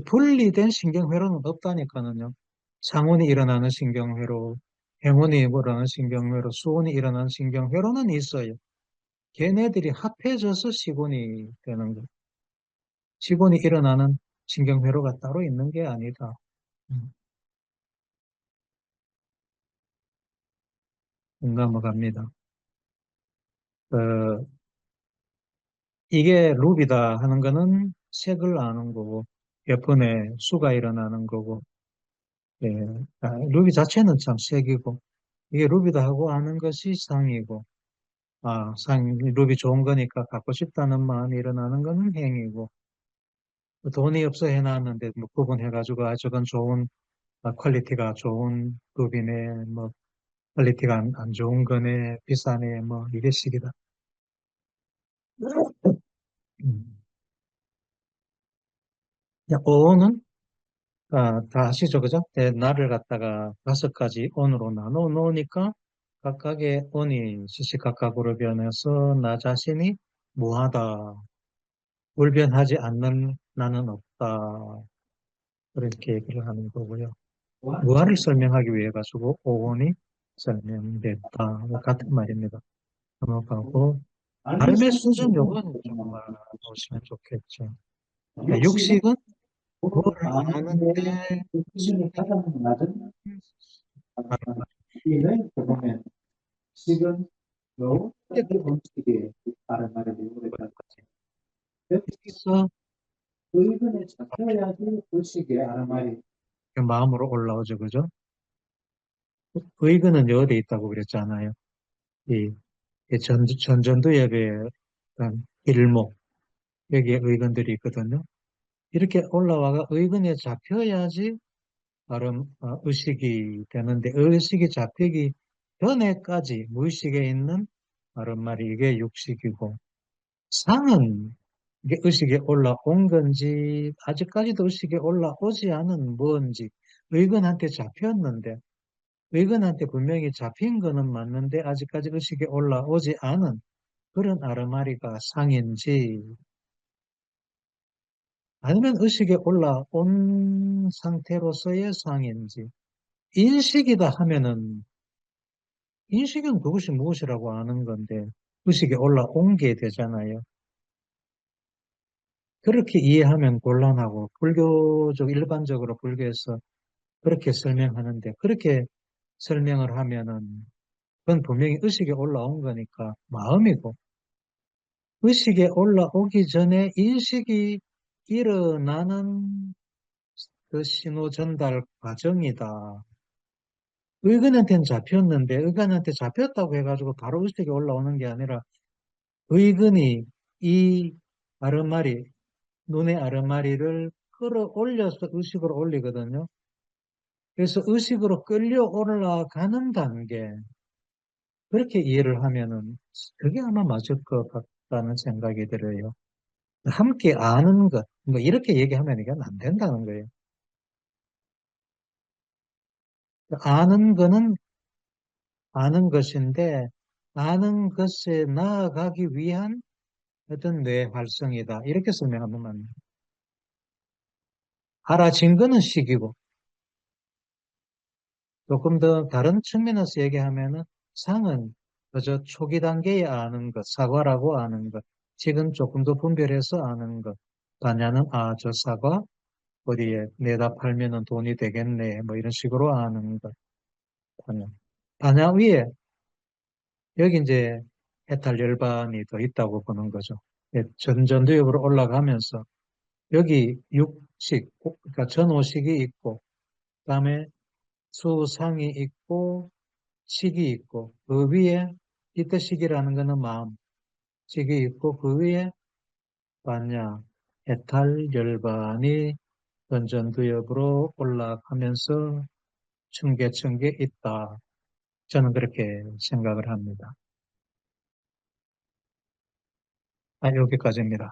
분리된 신경회로는 없다니까는요. 상온이 일어나는 신경회로, 행온이 일어나는 신경회로, 수온이 일어나는 신경회로는 있어요. 걔네들이 합해져서 시곤이 되는 거. 시곤이 일어나는 신경회로가 따로 있는 게 아니다. 음, 공감을 갑니다. 어, 이게 룹이다 하는 거는 색을 아는 거고, 몇 번의 수가 일어나는 거고, 예, 룹이 자체는 참 색이고, 이게 룹이다 하고 아는 것이 상이고, 룹이 좋은 거니까 갖고 싶다는 마음이 일어나는 거는 행이고, 돈이 없어 해놨는데, 뭐, 구분해가지고, 저건 좋은, 퀄리티가 좋은 룹이네, 뭐, 퀄리티가 안 좋은 거네, 비싸네, 뭐, 이게 식이다. 음. 오는, 다 아시죠, 그죠? 날을 갖다가 5가지 온으로 나눠 놓으니까, 각각의 온이 시시각각으로 변해서, 나 자신이 무하다, 불변하지 않는 나는 없다. 그렇게 얘기를 하는 거고요. 무아를 설명하기 위해 가지고 오온이 설명됐다. 뭐 같은 말입니다. 넘어가고 삶의 수준 요건 좀 알아보시면 좋겠죠. 그러니까 육식은 뭐를 아는데
기준이 가장 낮은
아,
이는 보면 식은 요
이게
이 음식에 다른 말에 비교했다.
그래서
의근에 잡혀야지 음식에 다른 말이
마음으로 올라오죠, 그죠? 의근은 어디에 있다고 그랬잖아요. 이, 이 전두엽의 어떤 일목 여기에 의근들이 있거든요. 이렇게 올라와가 의근에 잡혀야지 나름 의식이 되는데 의식이 잡히기 전에까지 무의식에 있는 나름 말이 이게 육식이고 상은 이게 의식에 올라온 건지 아직까지도 의식에 올라오지 않은 뭔지 의근한테 잡혔는데 의근한테 분명히 잡힌 거는 맞는데 아직까지 의식에 올라오지 않은 그런 아르마리가 상인지 아니면 의식에 올라온 상태로서의 상인지 인식이다 하면은 인식은 그것이 무엇이라고 아는 건데 의식에 올라온 게 되잖아요. 그렇게 이해하면 곤란하고 일반적으로 불교에서 그렇게 설명하는데 그렇게 설명을 하면은 그건 분명히 의식에 올라온 거니까 마음이고 의식에 올라오기 전에 인식이 일어나는 그 신호 전달 과정이다. 의근한테는 잡혔는데 의근한테 잡혔다고 해가지고 바로 의식에 올라오는 게 아니라 의근이 이 아르마리, 눈의 아르마리를 끌어올려서 의식으로 올리거든요. 그래서 의식으로 끌려 올라가는 단계, 그렇게 이해를 하면은 그게 아마 맞을 것 같다. 있다는 생각이 들어요. 함께 아는 것, 뭐 이렇게 얘기하면 이건 안 된다는 거예요. 아는 거는 아는 것인데, 아는 것에 나아가기 위한 어떤 뇌 활성이다. 이렇게 설명하면 맞나요? 알아진 거는 식이고, 조금 더 다른 측면에서 얘기하면은 상은 그저 초기 단계에 아는 것, 사과라고 아는 것, 지금 조금 더 분별해서 아는 것, 반야는 아, 저 사과 어디에 내다 팔면은 돈이 되겠네, 뭐 이런 식으로 아는 것, 반야. 반야 위에 여기 이제 해탈 열반이 더 있다고 보는 거죠. 예, 전전두엽으로 올라가면서 여기 육식, 그러니까 전오식이 있고, 그다음에 수상이 있고, 식이 있고, 그 위에 이때 식이라는 거는 마음, 식이 있고, 그 위에 반야, 해탈 열반이 전전두엽으로 올라가면서 층계층계 있다. 저는 그렇게 생각을 합니다. 아, 여기까지입니다.